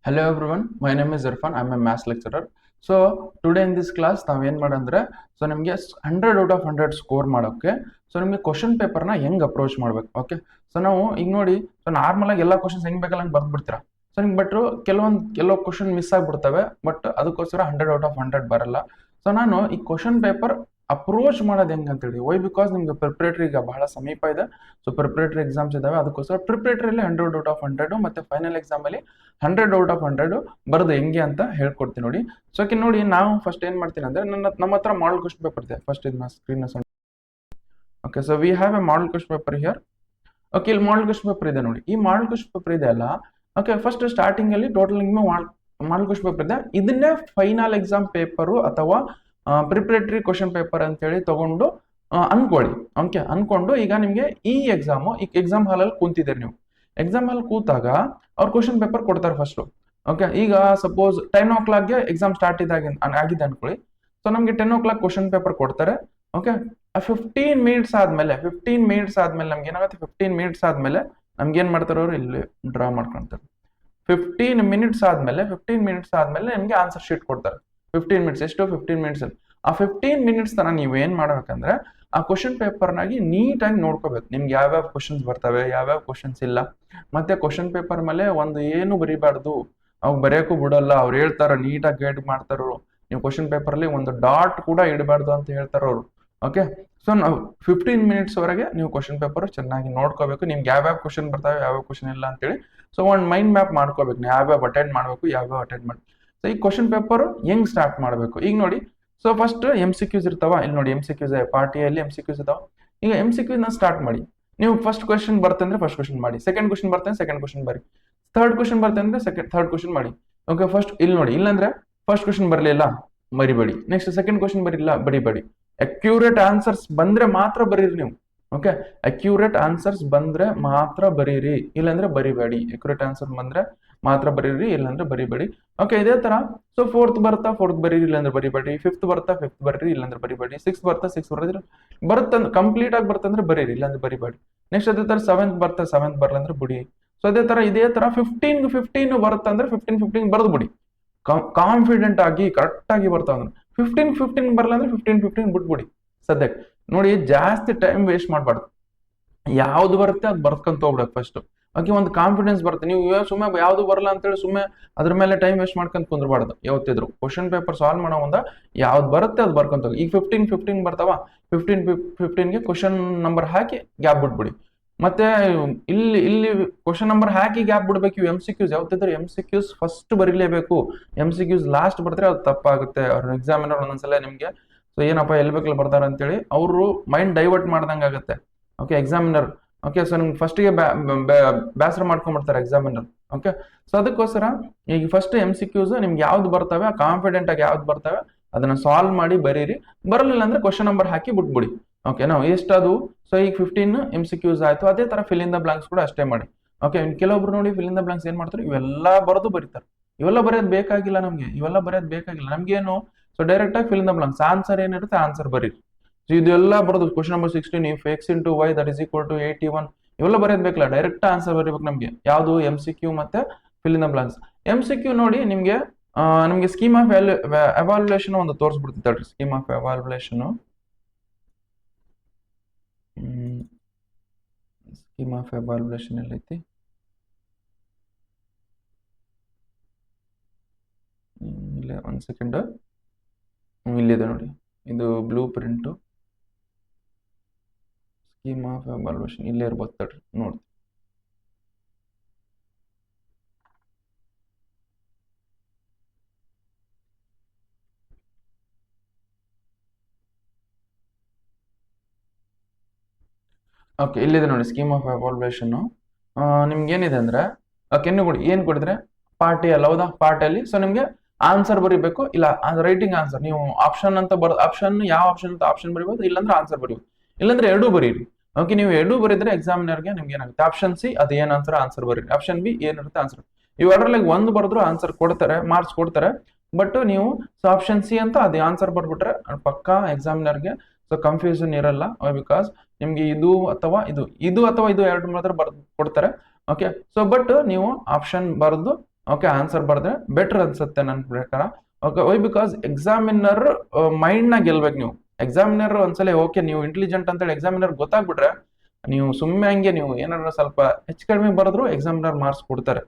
Hello everyone, my name is Irfan. I'm a maths lecturer. So today in this class ನಾವು ಏನು ಮಾಡಂದ್ರೆ ನಿಮಗೆ 100 out of 100 score ಮಾಡೋಕ್ಕೆ ನಿಮಗೆ question ಪೇಪರ್ನ ಹೆಂಗ್ ಅಪ್ರೋಚ್ ಮಾಡ್ಬೇಕು. ಓಕೆ, ನಾವು ಈಗ ನೋಡಿ ನಾರ್ಮಲ್ ಆಗಿ ಎಲ್ಲ ಕ್ವಶನ್ಸ್ ಹೆಂಗ್ ಬೇಕಲ್ಲ ಹಂಗೆ ಬರ್ದ್ಬಿಡ್ತೀರಾ. ನಿಮ್ಗೆ ಬಟ್ ಕೆಲವು ಕ್ವಶನ್ ಮಿಸ್ ಆಗ್ಬಿಡ್ತವೆ, ಬಟ್ ಅದಕ್ಕೋಸ್ಕರ 100 ಔಟ್ ಆಫ್ 100 ಬರಲ್ಲ. ನಾನು ಈ ಕ್ವಶನ್ ಪೇಪರ್ ಅಪ್ರೋಚ್ ಮಾಡೋದು ಹೆಂಗೆ ಅಂತೇಳಿ, ವೈ ಬಿಕಾಸ್ ನಿಮ್ಗೆ ಪ್ರಿಪ್ರೇಟರಿ ಈಗ ಬಹಳ ಸಮೀಪ ಇದೆ. ಪ್ರಿಪ್ರೇಟರಿ ಎಕ್ಸಾಮ್ಸ್ ಇದಾವೆ, ಅದಕ್ಕೋಸ್ಕರ ಪ್ರಿಪ್ರೇಟರಿಯಲ್ಲಿ 100 ಔಟ್ ಆಫ್ 100 ಮತ್ತೆ ಫೈನಲ್ ಎಕ್ಸಾಮ್ ಅಲ್ಲಿ 100 ಔಟ್ ಆಫ್ 100 ಬರೋದು ಹೆಂಗೆ ಅಂತ ಹೇಳ್ಕೊಡ್ತೀನಿ ನೋಡಿ. ನೋಡಿ ನಾವು ಫಸ್ಟ್ ಏನ್ ಮಾಡ್ತೀನಿ ಅಂದ್ರೆ ನಮ್ಮ ಹತ್ರ ಮಾಡೆಲ್ ಕ್ವಶನ್ ಪೇಪರ್ ಇದೆ. ಫಸ್ಟ್ ಇದನ್ನ screen okay, so we have A model question paper here. Okay, ಇಲ್ಲಿ ಮಾಡೆಲ್ ಕ್ವಶನ್ ಪೇಪರ್ ಇದೆ ನೋಡಿ. ಈ ಮಾಡೆಲ್ ಕ್ವಶನ್ ಪೇಪರ್ ಇದೆ ಅಲ್ಲ, ಓಕೆ, ಫಸ್ಟ್ ಸ್ಟಾರ್ಟಿಂಗ್ ಅಲ್ಲಿ ಟೋಟಲ್ ಮಾಡೆಲ್ ಕ್ವಶನ್ ಪೇಪರ್ ಇದೆ. ಇದನ್ನೇ ಫೈನಲ್ ಎಕ್ಸಾಮ್ ಪೇಪರು ಅಥವಾ ಪ್ರಿಪ್ರೇಟರಿ ಕ್ವಶನ್ ಪೇಪರ್ ಅಂತ ಹೇಳಿ ತಗೊಂಡು ಅನ್ಕೊಳ್ಳಿ. ಓಕೆ, ಅನ್ಕೊಂಡು ಈಗ ನಿಮ್ಗೆ ಈ ಎಕ್ಸಾಮ್ ಹಾಲಲ್ಲಿ ಕೂತಿದ್ದೀರಿ ನೀವು. ಎಕ್ಸಾಮ್ ಹಾಲ್ ಕೂತಾಗ ಅವ್ರು ಕ್ವಶನ್ ಪೇಪರ್ ಕೊಡ್ತಾರೆ ಫಸ್ಟ್. ಓಕೆ, ಈಗ ಸಪೋಸ್ 10 o'clockಗೆ ಎಕ್ಸಾಮ್ ಸ್ಟಾರ್ಟ್ ಆಗಿದೆ ಅನ್ಕೊಳ್ಳಿ. ನಮ್ಗೆ 10 o'clock ಕ್ವಶನ್ ಪೇಪರ್ ಕೊಡ್ತಾರೆ. ಓಕೆ, 15 ಮಿನಿಟ್ಸ್ ಆದ್ಮೇಲೆ ನಮ್ಗೆ ಏನಾಗುತ್ತೆ, 15 ಮಿನಿಟ್ಸ್ ಆದ್ಮೇಲೆ ನಮ್ಗೆ ಏನ್ ಮಾಡ್ತಾರೆ ಅವರು ಇಲ್ಲಿ ಡ್ರಾ ಮಾಡ್ಕೊಂತಾರೆ. 15 ಮಿನಿಟ್ಸ್ ಆದ್ಮೇಲೆ ನಿಮ್ಗೆ ಆನ್ಸರ್ ಶೀಟ್ ಕೊಡ್ತಾರೆ. 15 ಮಿನಿಟ್ಸ್ ಎಷ್ಟು, 15 ಮಿನಿಟ್ಸ್ ಅಲ್ಲಿ ಆ 15 ಮಿನಿಟ್ಸ್ ತನ ನೀವು ಏನ್ ಮಾಡ್ಬೇಕಂದ್ರೆ ಆ ಕ್ವಶನ್ ಪೇಪರ್ನಾಗಿ ನೀಟಾಗಿ ನೋಡ್ಕೋಬೇಕು. ನಿಮ್ಗೆ ಯಾವ್ಯಾವ ಕ್ವಶನ್ಸ್ ಬರ್ತವೆ, ಯಾವ್ಯಾವ ಕ್ವಶನ್ಸ್ ಇಲ್ಲ. ಮತ್ತೆ ಕ್ವಶನ್ ಪೇಪರ್ ಮೇಲೆ ಒಂದು ಏನು ಬರಿಬಾರ್ದು, ಅವ್ ಬರೆಯಕ್ಕೂ ಬಿಡಲ್ಲ. ಅವ್ರು ಹೇಳ್ತಾರ, ನೀಟಾಗಿ ಗೈಡ್ ಮಾಡ್ತಾರ. ನೀವು ಕ್ವಶನ್ ಪೇಪರ್ ಅಲ್ಲಿ ಒಂದು ಡಾಟ್ ಕೂಡ ಇಡಬಾರ್ದು ಅಂತ ಹೇಳ್ತಾರ ಅವರು. ಓಕೆ, ನಾವು 15 ಮಿನಿಟ್ಸ್ ವರೆಗೆ ನೀವು ಕ್ವಶನ್ ಪೇಪರ್ ಚೆನ್ನಾಗಿ ನೋಡ್ಕೋಬೇಕು. ನಿಮ್ಗೆ ಯಾವ್ಯಾವ ಕ್ವಶನ್ ಬರ್ತಾವೆ, ಯಾವ್ಯಾವ ಕ್ವಶನ್ ಇಲ್ಲ ಅಂತೇಳಿ ಒಂದು ಮೈಂಡ್ ಮ್ಯಾಪ್ ಮಾಡ್ಕೋಬೇಕು. ಯಾವ್ಯಾವ ಅಟೆಂಡ್ ಮಾಡ್ಬೇಕು, ಯಾವ್ಯಾವ ಅಟೆಂಡ್ ಮಾಡಿ. ಈ ಕ್ವಶನ್ ಪೇಪರ್ ಹೆಂಗ್ ಸ್ಟಾರ್ಟ್ ಮಾಡ್ಬೇಕು ಈಗ ನೋಡಿ. ಫಸ್ಟ್ MCQs ಇರ್ತಾವ. ಇಲ್ಲಿ ನೋಡಿ MCQs ಪಾರ್ಟಿಯಲ್ಲಿ MCQs ಇದಾವ. ಈಗ MCQs ನ ಸ್ಟಾರ್ಟ್ ಮಾಡಿ. ನೀವು ಫಸ್ಟ್ ಕ್ವಶನ್ ಬರ್ತಂದ್ರೆ ಫಸ್ಟ್ ಕ್ವಶನ್ ಮಾಡಿ, ಸೆಕೆಂಡ್ ಕ್ವಶನ್ ಬರ್ತಂದ್ರೆ ಸೆಕೆಂಡ್ ಕ್ವಶನ್ ಬರಿ, ಥರ್ಡ್ ಕ್ವಶನ್ ಬರ್ತಂದ್ರೆ ಥರ್ಡ್ ಕ್ವಶನ್ ಮಾಡಿ. ಓಕೆ, ಫಸ್ಟ್ ಇಲ್ಲಿ ನೋಡಿ, ಇಲ್ಲಂದ್ರೆ ಫಸ್ಟ್ ಕ್ವಶನ್ ಬರಲಿಲ್ಲ ಬರಿಬೇಡಿ, ನೆಕ್ಸ್ಟ್ ಸೆಕೆಂಡ್ ಕ್ವಶನ್ ಬರಿಬೇಡಿ. ಅಕ್ಯೂರೇಟ್ ಆನ್ಸರ್ಸ್ ಬಂದ್ರೆ ಮಾತ್ರ ಬರೀರಿ ನೀವು. ಓಕೆ, ಅಕ್ಯೂರೇಟ್ ಆನ್ಸರ್ಸ್ ಬಂದ್ರೆ ಮಾತ್ರ ಬರೀರಿ, ಇಲ್ಲಾಂದ್ರೆ ಬರಿಬೇಡಿ. ಅಕ್ಯೂರೇಟ್ ಆನ್ಸರ್ ಬಂದ್ರೆ ಮಾತ್ರ ಬರೀರಿ, ಇಲ್ಲಾಂದ್ರೆ ಬರಿಬೇಡಿ. ಓಕೆ, ಇದೇ ತರ ಫೋರ್ತ್ ಬರೀರಿ, ಇಲ್ಲಾಂದ್ರೆ ಬರಿಬೇಡಿ. ಫಿಫ್ತ್ ಬರೀರಿ, ಇಲ್ಲಾಂದ್ರೆ ಬರಿಬೇಡಿ. ಸಿಕ್ಸ್ ಕಂಪ್ಲೀಟ್ ಆಗಿ ಬರ್ತಂದ್ರೆ ಬರೀರಿ, ಇಲ್ಲಾಂದ್ರೆ ಬರಿಬೇಡಿ. ನೆಕ್ಸ್ಟ್ ಅದೇ ತರ ಸೆವೆಂತ್ ಬರ್ಲಂದ್ರೆ ಬಿಡಿ. ಇದೇ ತರ 15 ಬರುತ್ತಂದ್ರೆ 15 ಬರೆದು ಬಿಡಿ. ಕಾನ್ಫಿಡೆಂಟ್ ಆಗಿ ಕರೆಕ್ಟ್ ಆಗಿ ಬರ್ತಾವ. 15 ಬರ್ಲಂದ್ರೆ 15 ಬಿಟ್ಬಿಡಿ ಸದ್ಯಕ್ಕೆ. ನೋಡಿ, ಜಾಸ್ತಿ ಟೈಮ್ ವೇಸ್ಟ್ ಮಾಡ್ಬಾರ್ದು. ಯಾವ್ದು ಬರುತ್ತೆ ಅದು ಬರ್ಕೊಂತ ಹೋಗ್ಬಿಡಕ್ ಫಸ್ಟ್. ಓಕೆ, ಒಂದು ಕಾನ್ಫಿಡೆನ್ಸ್ ಬರುತ್ತೆ. ನೀವು ಸುಮ್ಮನೆ ಯಾವ್ದು ಬರಲ್ಲ ಅಂತೇಳಿ ಸುಮ್ಮನೆ ಅದ್ರ ಮೇಲೆ ಟೈಮ್ ವೇಸ್ಟ್ ಮಾಡ್ಕೊಂತ ಕುಂದ್ರಬಾರ್ದು. ಯಾವತ್ತಿದ್ರು ಕ್ವಶನ್ ಪೇಪರ್ ಸಾಲ್ವ್ ಮಾಡೋ ಮುಂದ ಯಾವ್ದು ಬರುತ್ತೆ ಅದು ಬರ್ಕೊಂತ ಹೋಗಿ. ಈಗ 15 ಬರ್ತಾವ, 15ಗೆ ಕ್ವಶನ್ ನಂಬರ್ ಹಾಕಿ ಗ್ಯಾಪ್ ಬಿಟ್ಬಿಡಿ. ಮತ್ತೆ ಇಲ್ಲಿ ಕ್ವಶನ್ ನಂಬರ್ ಹಾಕಿ ಗ್ಯಾಪ್ ಬಿಡ್ಬೇಕು. MCQs ಯಾವತ್ತಿದ್ರು MCQs ಫಸ್ಟ್ ಬರೀಲೇಬೇಕು. MCQs ಲಾಸ್ಟ್ ಬರ್ತಾರೆ ಅದು ತಪ್ಪಾಗುತ್ತೆ. ಅವ್ರ ಎಕ್ಸಾಮಿನರ್ ಒಂದೊಂದ್ಸಲ ನಿಮ್ಗೆ ಏನಪ್ಪ ಎಲ್ಲಿ ಬೇಕಲ್ಲಿ ಬರ್ತಾರ ಅಂತೇಳಿ ಅವರು ಮೈಂಡ್ ಡೈವರ್ಟ್ ಮಾಡ್ದಂಗೆ ಆಗುತ್ತೆ. Okay, examiner. ಓಕೆ, ನಿಮ್ಗೆ ಫಸ್ಟಿಗೆ ಬೇಸರ ಮಾಡ್ಕೊಂಡ್ಬಿಡ್ತಾರೆ ಎಕ್ಸಾಮಿನರ್. ಓಕೆ, ಅದಕ್ಕೋಸ್ಕರ ಈಗ ಫಸ್ಟ್ MCQs ನಿಮ್ಗೆ ಯಾವ್ದು ಬರ್ತವೆ, ಕಾನ್ಫಿಡೆಂಟ್ ಆಗಿ ಯಾವ್ದು ಬರ್ತವೆ ಅದನ್ನ ಸಾಲ್ವ್ ಮಾಡಿ ಬರೀರಿ. ಬರಲಿಲ್ಲ ಅಂದ್ರೆ ಕ್ವಶನ್ ನಂಬರ್ ಹಾಕಿ ಬಿಟ್ಬಿಡಿ. ಓಕೆ, ನಾವು ಎಷ್ಟದು ಈಗ 15 MCQs ಆಯ್ತು. ಅದೇ ತರ ಫಿಲ್ ಇನ್ ದ ಬ್ಲಾಂಕ್ಸ್ ಕೂಡ ಅಷ್ಟೇ ಮಾಡಿ. ಓಕೆ, ಕೆಲವೊಬ್ರು ನೋಡಿ ಫಿಲ್ ಇನ್ ದ ಬ್ಲಾಂಕ್ಸ್ ಏನ್ ಮಾಡ್ತಾರೆ, ಇವೆಲ್ಲ ಬರೆದು ಬರೀತಾರೆ. ಇವೆಲ್ಲ ಬರೆಯೋದು ಬೇಕಾಗಿಲ್ಲ ನಮ್ಗೇನು. ಡೈರೆಕ್ಟ್ ಆಗಿ fill in the blanks, answer ಏನಿರುತ್ತೆ ಆನ್ಸರ್ ಬರೀರಿ. ಇದೆಲ್ಲ ಬರೋದು question number 16 if x into y that is equal to 81 ಇವೆಲ್ಲ ಬರೆಯೋದು ಬೇಕಲ್ಲ, ಡೈರೆಕ್ಟ್ ಆನ್ಸರ್ ಬರೀಬೇಕು ನಮ್ಗೆ. ಯಾವುದು MCQ ಮತ್ತೆ fill in the blanks. MCQ ನೋಡಿ ನಿಮ್ಗೆ ಸ್ಕೀಮ್ ಆಫ್ ಎವಾಲ್ಯುಯೇಷನ್ ಒಂದು ತೋರಿಸ್ಬಿಡ್ತೈತೆ. ಸ್ಕೀಮ್ ಆಫ್ ಎವಾಲ್ಯುಯೇಷನ್ ಎಲ್ಲೈತಿ, ಇಲ್ಲೇ ಒಂದ್ ಸೆಕೆಂಡ್, ಇಲ್ಲಿದೆ ನೋಡಿ. ಇದು ಬ್ಲೂ ಪ್ರಿಂಟ್ ಸ್ಕೀಮ್ ಆಫ್ ಎವಾಲ್ಯುಯೇಷನ್ ಇಲ್ಲೇ ಇರ್ಬೋದು ತಡ್ರಿ ನೋಡಿ. ಓಕೆ, ಇಲ್ಲಿದೆ ನೋಡಿ ಸ್ಕೀಮ್ ಆಫ್ ಎವಾಲ್ಯುಯೇಷನ್. ನಿಮ್ಗೆ ಏನಿದೆ ಅಂದ್ರೆ ಏನ್ ಕೊಡಿದ್ರೆ ಪಾರ್ಟಿ ಅಲ್ಲ, ಹೌದಾ? ಪಾರ್ಟಿಯಲ್ಲಿ ನಿಮ್ಗೆ ಆನ್ಸರ್ ಬರೀಬೇಕು. ಇಲ್ಲ ರೈಟಿಂಗ್ ಆನ್ಸರ್ ನೀವು ಆಪ್ಷನ್ ಅಂತ ಆಪ್ಷನ್ ಯಾವ ಆಪ್ಷನ್ ಅಂತ ಆಪ್ಷನ್ ಬರೀಬಹುದು, ಇಲ್ಲಾಂದ್ರೆ ಆನ್ಸರ್ ಬರೀಬಹುದು. ಇಲ್ಲಾಂದ್ರೆ ಎರಡೂ ಬರೀರಿ. ಓಕೆ, ನೀವು ಎರಡೂ ಬರೀದ್ರೆ ಎಕ್ಸಾಮಿನರ್ಗೆ ನಿಮ್ಗೆ ಏನಾಗುತ್ತೆ, ಆಪ್ಷನ್ ಸಿ ಅದು ಏನ್ ಆನ್ಸರ್ ಬರೀರಿ, ಆಪ್ಷನ್ ಬಿ ಏನಿರುತ್ತೆ ಆನ್ಸರ್. ಇವೆರಡರಲ್ಲಿ ಒಂದು ಬರೆದ್ರು ಆನ್ಸರ್ ಕೊಡ್ತಾರೆ, ಮಾರ್ಕ್ಸ್ ಕೊಡ್ತಾರೆ. ಬಟ್ ನೀವು ಆಪ್ಷನ್ ಸಿ ಅಂತ ಅದು ಆನ್ಸರ್ ಬರ್ಬಿಟ್ರೆ ಪಕ್ಕಾ ಎಕ್ಸಾಮಿನರ್ಗೆ ಕನ್ಫ್ಯೂಷನ್ ಇರಲ್ಲ. ಬಿಕಾಸ್ ನಿಮ್ಗೆ ಇದು ಅಥವಾ ಇದು ಎರಡು ಮಾತ್ರ ಕೊಡ್ತಾರೆ. ಓಕೆ, ಬಟ್ ನೀವು ಆಪ್ಷನ್ ಬರೆದು ಓಕೆ ಆನ್ಸರ್ ಬರೆದ್ರೆ ಬೆಟರ್ ಅನ್ಸುತ್ತೆ ನನ್ನ ಪ್ರಕಾರ. ಓಕೆ ವೈ ಬಿಕಾಸ್ ಎಕ್ಸಾಮಿನರ್ ಮೈಂಡ್ನ ಗೆಲ್ಬೇಕು ನೀವು. ಎಕ್ಸಾಮಿನರ್ ಒಂದ್ಸಲ ಓಕೆ ನೀವು ಇಂಟೆಲಿಜೆಂಟ್ ಅಂತೇಳಿ ಎಕ್ಸಾಮಿನರ್ ಗೊತ್ತಾಗ್ಬಿಟ್ರೆ ನೀವು ಸುಮ್ಮನೆ ಹಂಗೆ ನೀವು ಏನಾದ್ರು ಸ್ವಲ್ಪ ಹೆಚ್ಚು ಕಡಿಮೆ ಬರೆದ್ರು ಎಕ್ಸಾಮಿನರ್ ಮಾರ್ಕ್ಸ್ ಕೊಡ್ತಾರೆ,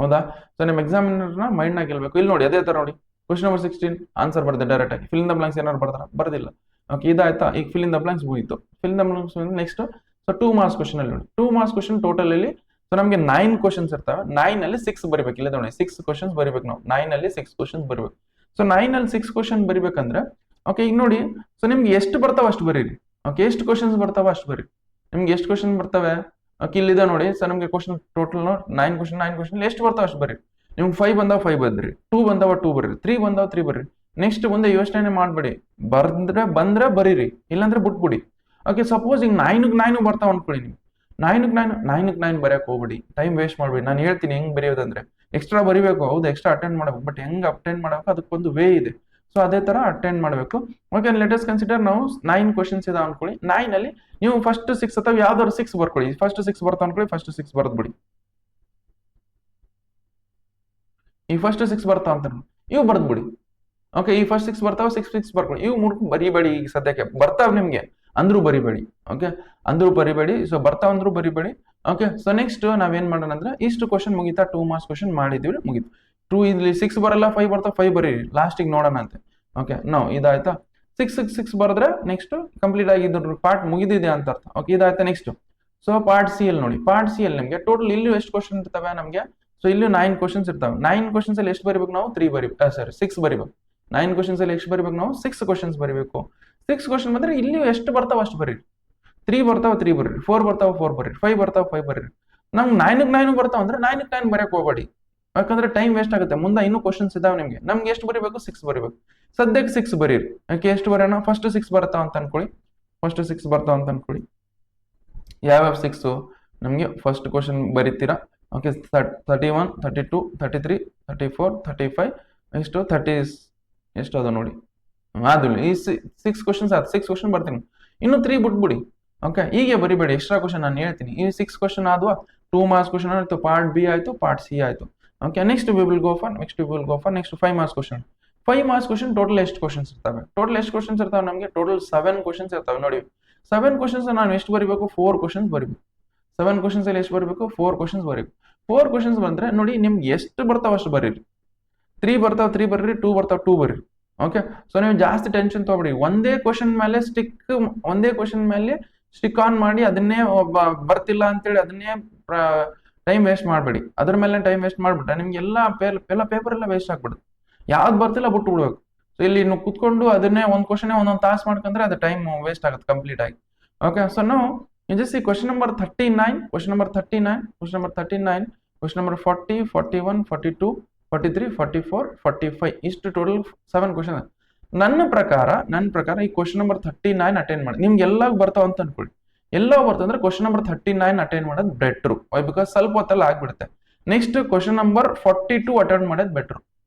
ಹೌದಾ? ಸೊ ನಿಮ್ಮ ಎಕ್ಸಾಮಿನರ್ನ ಮೈಂಡ್ನ ಗೆಲ್ಬೇಕು. ಇಲ್ಲಿ ನೋಡಿ ಅದೇ ತರ ನೋಡಿ ಕ್ವಶನ್ ನಂಬರ್ 16 ಆನ್ಸರ್ ಬರ್ದೆ ಡೈರೆಕ್ಟ್ ಆಗಿ. ಫಿಲ್ ಇನ್ ದ ಬ್ಲಾಂಕ್ಸ್ ಏನಾದ್ರು ಬರ್ದಾರ? ಬರ್ದಿಲ್ಲ. ಓಕೆ ಇದಾಯ್ತಾ? ಈಗ ಫಿಲ್ ಇನ್ ದ ಬ್ಲಾಂಕ್ಸ್ ಮುಗೀತು. Fill in the blanks next so 2 marks question ಅಲ್ಲಿ ನೋಡಿ 2 ಮಾರ್ಕ್ಸ್ ಕ್ವಶನ್ ಟೋಟಲ್ ಅಲ್ಲಿ ಸೊ ನಮಗೆ 9 ಕ್ವಶನ್ಸ್ ಇರ್ತವೆ. 9 ಅಲ್ಲಿ 6 ಬರಿಬೇಕು. ಇಲ್ಲ ನೋಡಿ 6 ಕ್ವಶನ್ಸ್ ಬರಿಬೇಕು ನಾವು. 9 ಅಲ್ಲಿ 6 ಕ್ವಶನ್ಸ್ ಬರಿಬೇಕು. ಸೊ 9 ಅಲ್ಲಿ 6 ಕ್ವಶನ್ ಬರಿಬೇಕಂದ್ರೆ ಓಕೆ ಈಗ ನೋಡಿ ಸೊ ನಿಮ್ಗೆ ಎಷ್ಟು ಬರ್ತಾವ ಅಷ್ಟು ಬರೀರಿ. ಓಕೆ ಎಷ್ಟು ಕ್ವಶನ್ಸ್ ಬರ್ತಾವ ಅಷ್ಟು ಬರೀ. ನಿಮ್ಗೆ ಎಷ್ಟು ಕ್ವಶನ್ ಬರ್ತವೆ? ಓಕೆ ಇಲ್ಲಿದೆ ನೋಡಿ ಸೊ ನಮಗೆ ಕ್ವಶನ್ ಟೋಟಲ್ 9 ಕ್ವಶನ್ ಎಷ್ಟು ಬರ್ತಾವ ಅಷ್ಟು ಬರೀ. ನಿಮ್ಗೆ 5 ಬಂದಾವ 5 ಬರ್ರಿ, 2 ಬಂದಾವ 2 ಬರ್ರಿ, 3 ಬಂದಾವ 3 ಬರ್ರಿ. ನೆಕ್ಸ್ಟ್ ಮುಂದೆ ಯೋಚನೆ ಮಾಡ್ಬೇಡಿ, ಬಂದ್ರೆ ಬರೀರಿ, ಇಲ್ಲಾಂದ್ರೆ ಬಿಟ್ಬಿಡಿ. ಓಕೆ ಸಪೋಸ್ ಈಗ 9 ಬರ್ತಾವ ಅನ್ಕೊಳ್ಳಿ. ನೀವು 9 ಬರೆಯಕ್ ಹೋಗ್ಬಿಡಿ, ಟೈಮ್ ವೇಸ್ಟ್ ಮಾಡ್ಬೇಡಿ. ನಾನು ಹೇಳ್ತೀನಿ ಹೆಂಗ್ ಬರೆಯೋದಂದ್ರೆ ಎಕ್ಸ್ಟ್ರಾ ಬರಿಬೇಕು, ಹೌದು ಎಕ್ಸ್ಟ್ರಾ ಅಟೆಂಡ್ ಮಾಡಬೇಕು, ಬಟ್ ಹೆಂಗ್ ಅಟೆಂಡ್ ಮಾಡಬೇಕು ಅದಕ್ಕೊಂದು ವೇ ಇದೆ. ಸೊ ಅದೇ ತರ ಅಟೆಂಡ್ ಮಾಡಬೇಕು. ಓಕೆ ಲೆಟಸ್ ಕನ್ಸಿಡರ್ ನಾವು 9 ಕ್ವಶನ್ಸ್ ಇದಾವ ಅನ್ಕೊಳ್ಳಿ. 9 ಅಲ್ಲಿ ನೀವು ಫಸ್ಟ್ 6 ಅಥವಾ ಯಾವ್ದಾದ್ರು 6 ಬರ್ಕೊಳ್ಳಿ. ಫಸ್ಟ್ 6 ಬರ್ತಾವ ಅನ್ಕೊಳ್ಳಿ, ಫಸ್ಟ್ 6 ಬರ್ದ್ಬಿಡಿ. ಈ ಫಸ್ಟ್ 6 ಬರ್ತಾವ ಅಂತ ಇವು ಬರ್ದ್ಬಿಡಿ. ಓಕೆ ಈ ಫಸ್ಟ್ 6 ಬರ್ತಾವ, 6 ಬರ್ಕೊಳ್ಳಿ. ಇವು ಮುಡ್ಕು ಬರಿಬೇಡಿ. ಈಗ ಸದ್ಯಕ್ಕೆ ಬರ್ತಾವ ನಿಮ್ಗೆ ಅಂದ್ರೂ ಬರಿಬೇಡಿ. ಓಕೆ ಅಂದ್ರೂ ಬರಿಬೇಡಿ. ಸೊ ಬರ್ತಾವ ಅಂದ್ರೂ ಬರಿಬೇಡಿ. ಓಕೆ ಸೊ ನೆಕ್ಸ್ಟ್ ನಾವೇನ್ ಮಾಡೋಣ ಅಂದ್ರೆ ಇಷ್ಟು ಕ್ವಶನ್ ಮುಗಿತಾ 2 ಮಾರ್ಕ್ಸ್ ಕ್ವಶನ್ ಮಾಡಿದೀವಿ, ಮುಗೀತು. 2 ಇಲ್ಲಿ 6 ಬರಲ್ಲ, 5 ಬರ್ತಾವ, 5 ಬರೀರಿ, ಲಾಸ್ಟಿಗೆ ನೋಡೋಣ ಅಂತೆ. ಓಕೆ ನಾವು ಇದಾಯ್ತಾ? 6 ಬರೆದ್ರೆ ನೆಕ್ಸ್ಟ್ ಕಂಪ್ಲೀಟ್ ಆಗಿ ಇದ್ರ ಪಾರ್ಟ್ ಮುಗಿದಿದೆ ಅಂತ ಅರ್ಥ. ಓಕೆ ಇದಾಯ್ತಾ? ನೆಕ್ಸ್ಟ್ ಸೊ ಪಾರ್ಟ್ ಸಿ ಅಲ್ಲಿ ನೋಡಿ. ಪಾರ್ಟ್ ಸಿ ಅಲ್ಲಿ ನಿಮಗೆ ಟೋಟಲ್ ಇಲ್ಲಿ ಎಷ್ಟು ಕ್ವಶನ್ ಇರ್ತವೆ ನಮಗೆ? ಸೊ ಇಲ್ಲಿ 9 ಕ್ವಶನ್ಸ್ ಇರ್ತವೆ. 9 ಕ್ವಶನ್ಸ್ ಅಲ್ಲಿ ಎಷ್ಟು ಬರಿಬೇಕು ನಾವು? 3 ಬರಿಬೇಕು, ಸಾರಿ 6 ಬರಿಬೇಕು. 9 ಕ್ವಶನ್ಸ್ ಅಲ್ಲಿ ಎಷ್ಟು ಬರಿಬೇಕು ನಾವು? 6 ಕ್ವಶನ್ಸ್ ಬರಿಬೇಕು. 6 ಕ್ವಶನ್ ಬಂದ್ರೆ ಇಲ್ಲಿ ಎಷ್ಟು ಬರ್ತಾವ ಅಷ್ಟು ಬರೀರಿ. 3 ಬರ್ತಾವ 3 ಬರೀರಿ, 4 ಬರ್ತಾವ 4 ಬರೀರಿ, 5 ಬರ್ತಾವ 5 ಬರೀರಿ. ನಮ್ಗೆ 9 ಬರ್ತಾವ ಅಂದ್ರೆ 9 ಬರೆಯಕ್ ಹೋಗ್ಬೇಡಿ, ಯಾಕಂದ್ರೆ ಟೈಮ್ ವೇಸ್ಟ್ ಆಗುತ್ತೆ. ಮುಂದೆ ಇನ್ನೂ ಕ್ವಶನ್ಸ್ ಇದಾವೆ ನಿಮ್ಗೆ. ನಮ್ಗೆ ಎಷ್ಟು ಬರಿಬೇಕು? 6 ಬರಿಬೇಕು. ಸದ್ಯಕ್ಕೆ 6 ಬರೀರಿ. ಓಕೆ ಎಷ್ಟು ಬರೋಣ? ಫಸ್ಟ್ 6 ಬರ್ತಾವ ಅಂತ ಅನ್ಕೊಳ್ಳಿ. ಫಸ್ಟ್ 6 ಬರ್ತಾವ ಅಂತ ಅನ್ಕೊಳ್ಳಿ. ಯಾವ್ಯಾವ 6 ನಮ್ಗೆ ಫಸ್ಟ್ ಕ್ವಶನ್ ಬರೀತೀರಾ? ಓಕೆ 31, 32, 33, 34, 35 ಎಷ್ಟು 30 ಎಷ್ಟು ಅದ ನೋಡಿ. ಅದು ಈ 6 ಕ್ವಶನ್ಸ್ ಆಯ್ತು. 6 ಕ್ವಶನ್ ಬರ್ತೀನಿ. ಇನ್ನು 3 ಬಿಟ್ಬಿಡಿ. ಓಕೆ ಹೀಗೆ ಬರಿಬೇಡಿ. ಎಕ್ಸ್ಟ್ರಾ ಕ್ವಶನ್ ನಾನು ಹೇಳ್ತೀನಿ. ಈ 6 ಕ್ವಶನ್ ಆದ್ವಾ? 2 ಮಾರ್ಕ್ಸ್ ಕ್ವಶನ್ ಆಯ್ತು, ಪಾರ್ಟ್ ಬಿ ಆಯ್ತು, ಪಾರ್ಟ್ ಸಿ ಆಯ್ತು. Okay next we will go for next 5 marks question. 5 marks question total ಎಷ್ಟು ಕ್ವಶನ್ಸ್ ಇರ್ತವೆ? ಟೋಟಲ್ ಎಷ್ಟು ಕ್ವಶನ್ಸ್ ಇರ್ತಾವೆ ನಮಗೆ? ಟೋಟಲ್ 7 ಕ್ವಶನ್ಸ್ ಇರ್ತವೆ ನೋಡಿ. 7 ಕ್ವಶನ್ಸ್ ನಾನು ಎಷ್ಟು ಬರಿಬೇಕು? 4 ಕ್ವಶನ್ಸ್ ಬರಿಬೇಕು. 7 ಕ್ವಶನ್ಸ್ ಅಲ್ಲಿ ಎಷ್ಟು ಬರಬೇಕು? 4 ಕ್ವಶನ್ಸ್ ಬರೀಬೇಕು. 4 ಕ್ವಶನ್ಸ್ ಬಂದ್ರೆ ನೋಡಿ ನಿಮ್ಗೆ ಎಷ್ಟು ಬರ್ತಾವ ಅಷ್ಟು ಬರೀರಿ. 3 ಬರ್ತಾವ 3 ಬರ್ರಿ, 2 ಬರ್ತಾವ 2 ಬರ್ರಿ. ಓಕೆ ಸೊ ನೀವು ಜಾಸ್ತಿ ಟೆನ್ಷನ್ ತಗೊಬೇಡಿ. ಒಂದೇ ಕ್ವಶನ್ ಮೇಲೆ ಸ್ಟಿಕ್ ಆನ್ ಮಾಡಿ ಅದನ್ನೇ ಬರ್ತಿಲ್ಲ ಅಂತೇಳಿ ಅದನ್ನೇ ಟೈಮ್ ವೇಸ್ಟ್ ಮಾಡಬೇಡಿ. ಅದ್ರ ಮೇಲೆ ಟೈಮ್ ವೇಸ್ಟ್ ಮಾಡ್ಬಿಟ್ರೆ ನಿಮ್ಗೆ ಎಲ್ಲ ಪೇಪರ್ ಎಲ್ಲ ವೇಸ್ಟ್ ಆಗ್ಬಿಡುತ್ತೆ. ಯಾವ್ದು ಬರ್ತಿಲ್ಲ ಬಿಟ್ಟು ಬಿಡ್ಬೇಕು. ಸೊ ಇಲ್ಲಿ ನೀವು ಕುತ್ಕೊಂಡು ಅದನ್ನೇ ಒಂದು ಕ್ವಶನ್ ಒಂದೊಂದು ತಾಸು ಮಾಡ್ಕೊಂಡ್ರೆ ಅದು ಟೈಮ್ ವೇಸ್ಟ್ ಆಗುತ್ತೆ ಕಂಪ್ಲೀಟ್ ಆಗಿ. ಓಕೆ ಸೊ ನಾವು just see question number 39, question number 39, question number 39, question number 40, 41, 42, 43, 44, 45 ಇಷ್ಟು ಟೋಟಲ್ 7 ಕ್ವಶನ್. ನನ್ನ ಪ್ರಕಾರ ಈ ಕ್ವಶನ್ ನಂಬರ್ 39 ಅಟೆಂಡ್ ಮಾಡಿ. ನಿಮ್ಗೆ ಎಲ್ಲ ಬರ್ತಾವ ಅಂತ ಅನ್ಕೊಳ್ಳಿ. ಎಲ್ಲ ಬರ್ತಂದ್ರೆ ಕ್ವಶನ್ ನಂಬರ್ 39 ಅಟೆಂಡ್ ಮಾಡೋದು ಬೆಟ್ರು. ಬಿಕಾಸ್ ಸ್ವಲ್ಪ ಹೊತ್ತಲ್ಲಿ ಆಗ್ಬಿಡುತ್ತೆ. ನೆಕ್ಸ್ಟ್ ಕ್ವಶನ್ ನಂಬರ್ 42 ಅಟೆಂಡ್ ಮಾಡೋದು ಬೆಟ್ರು.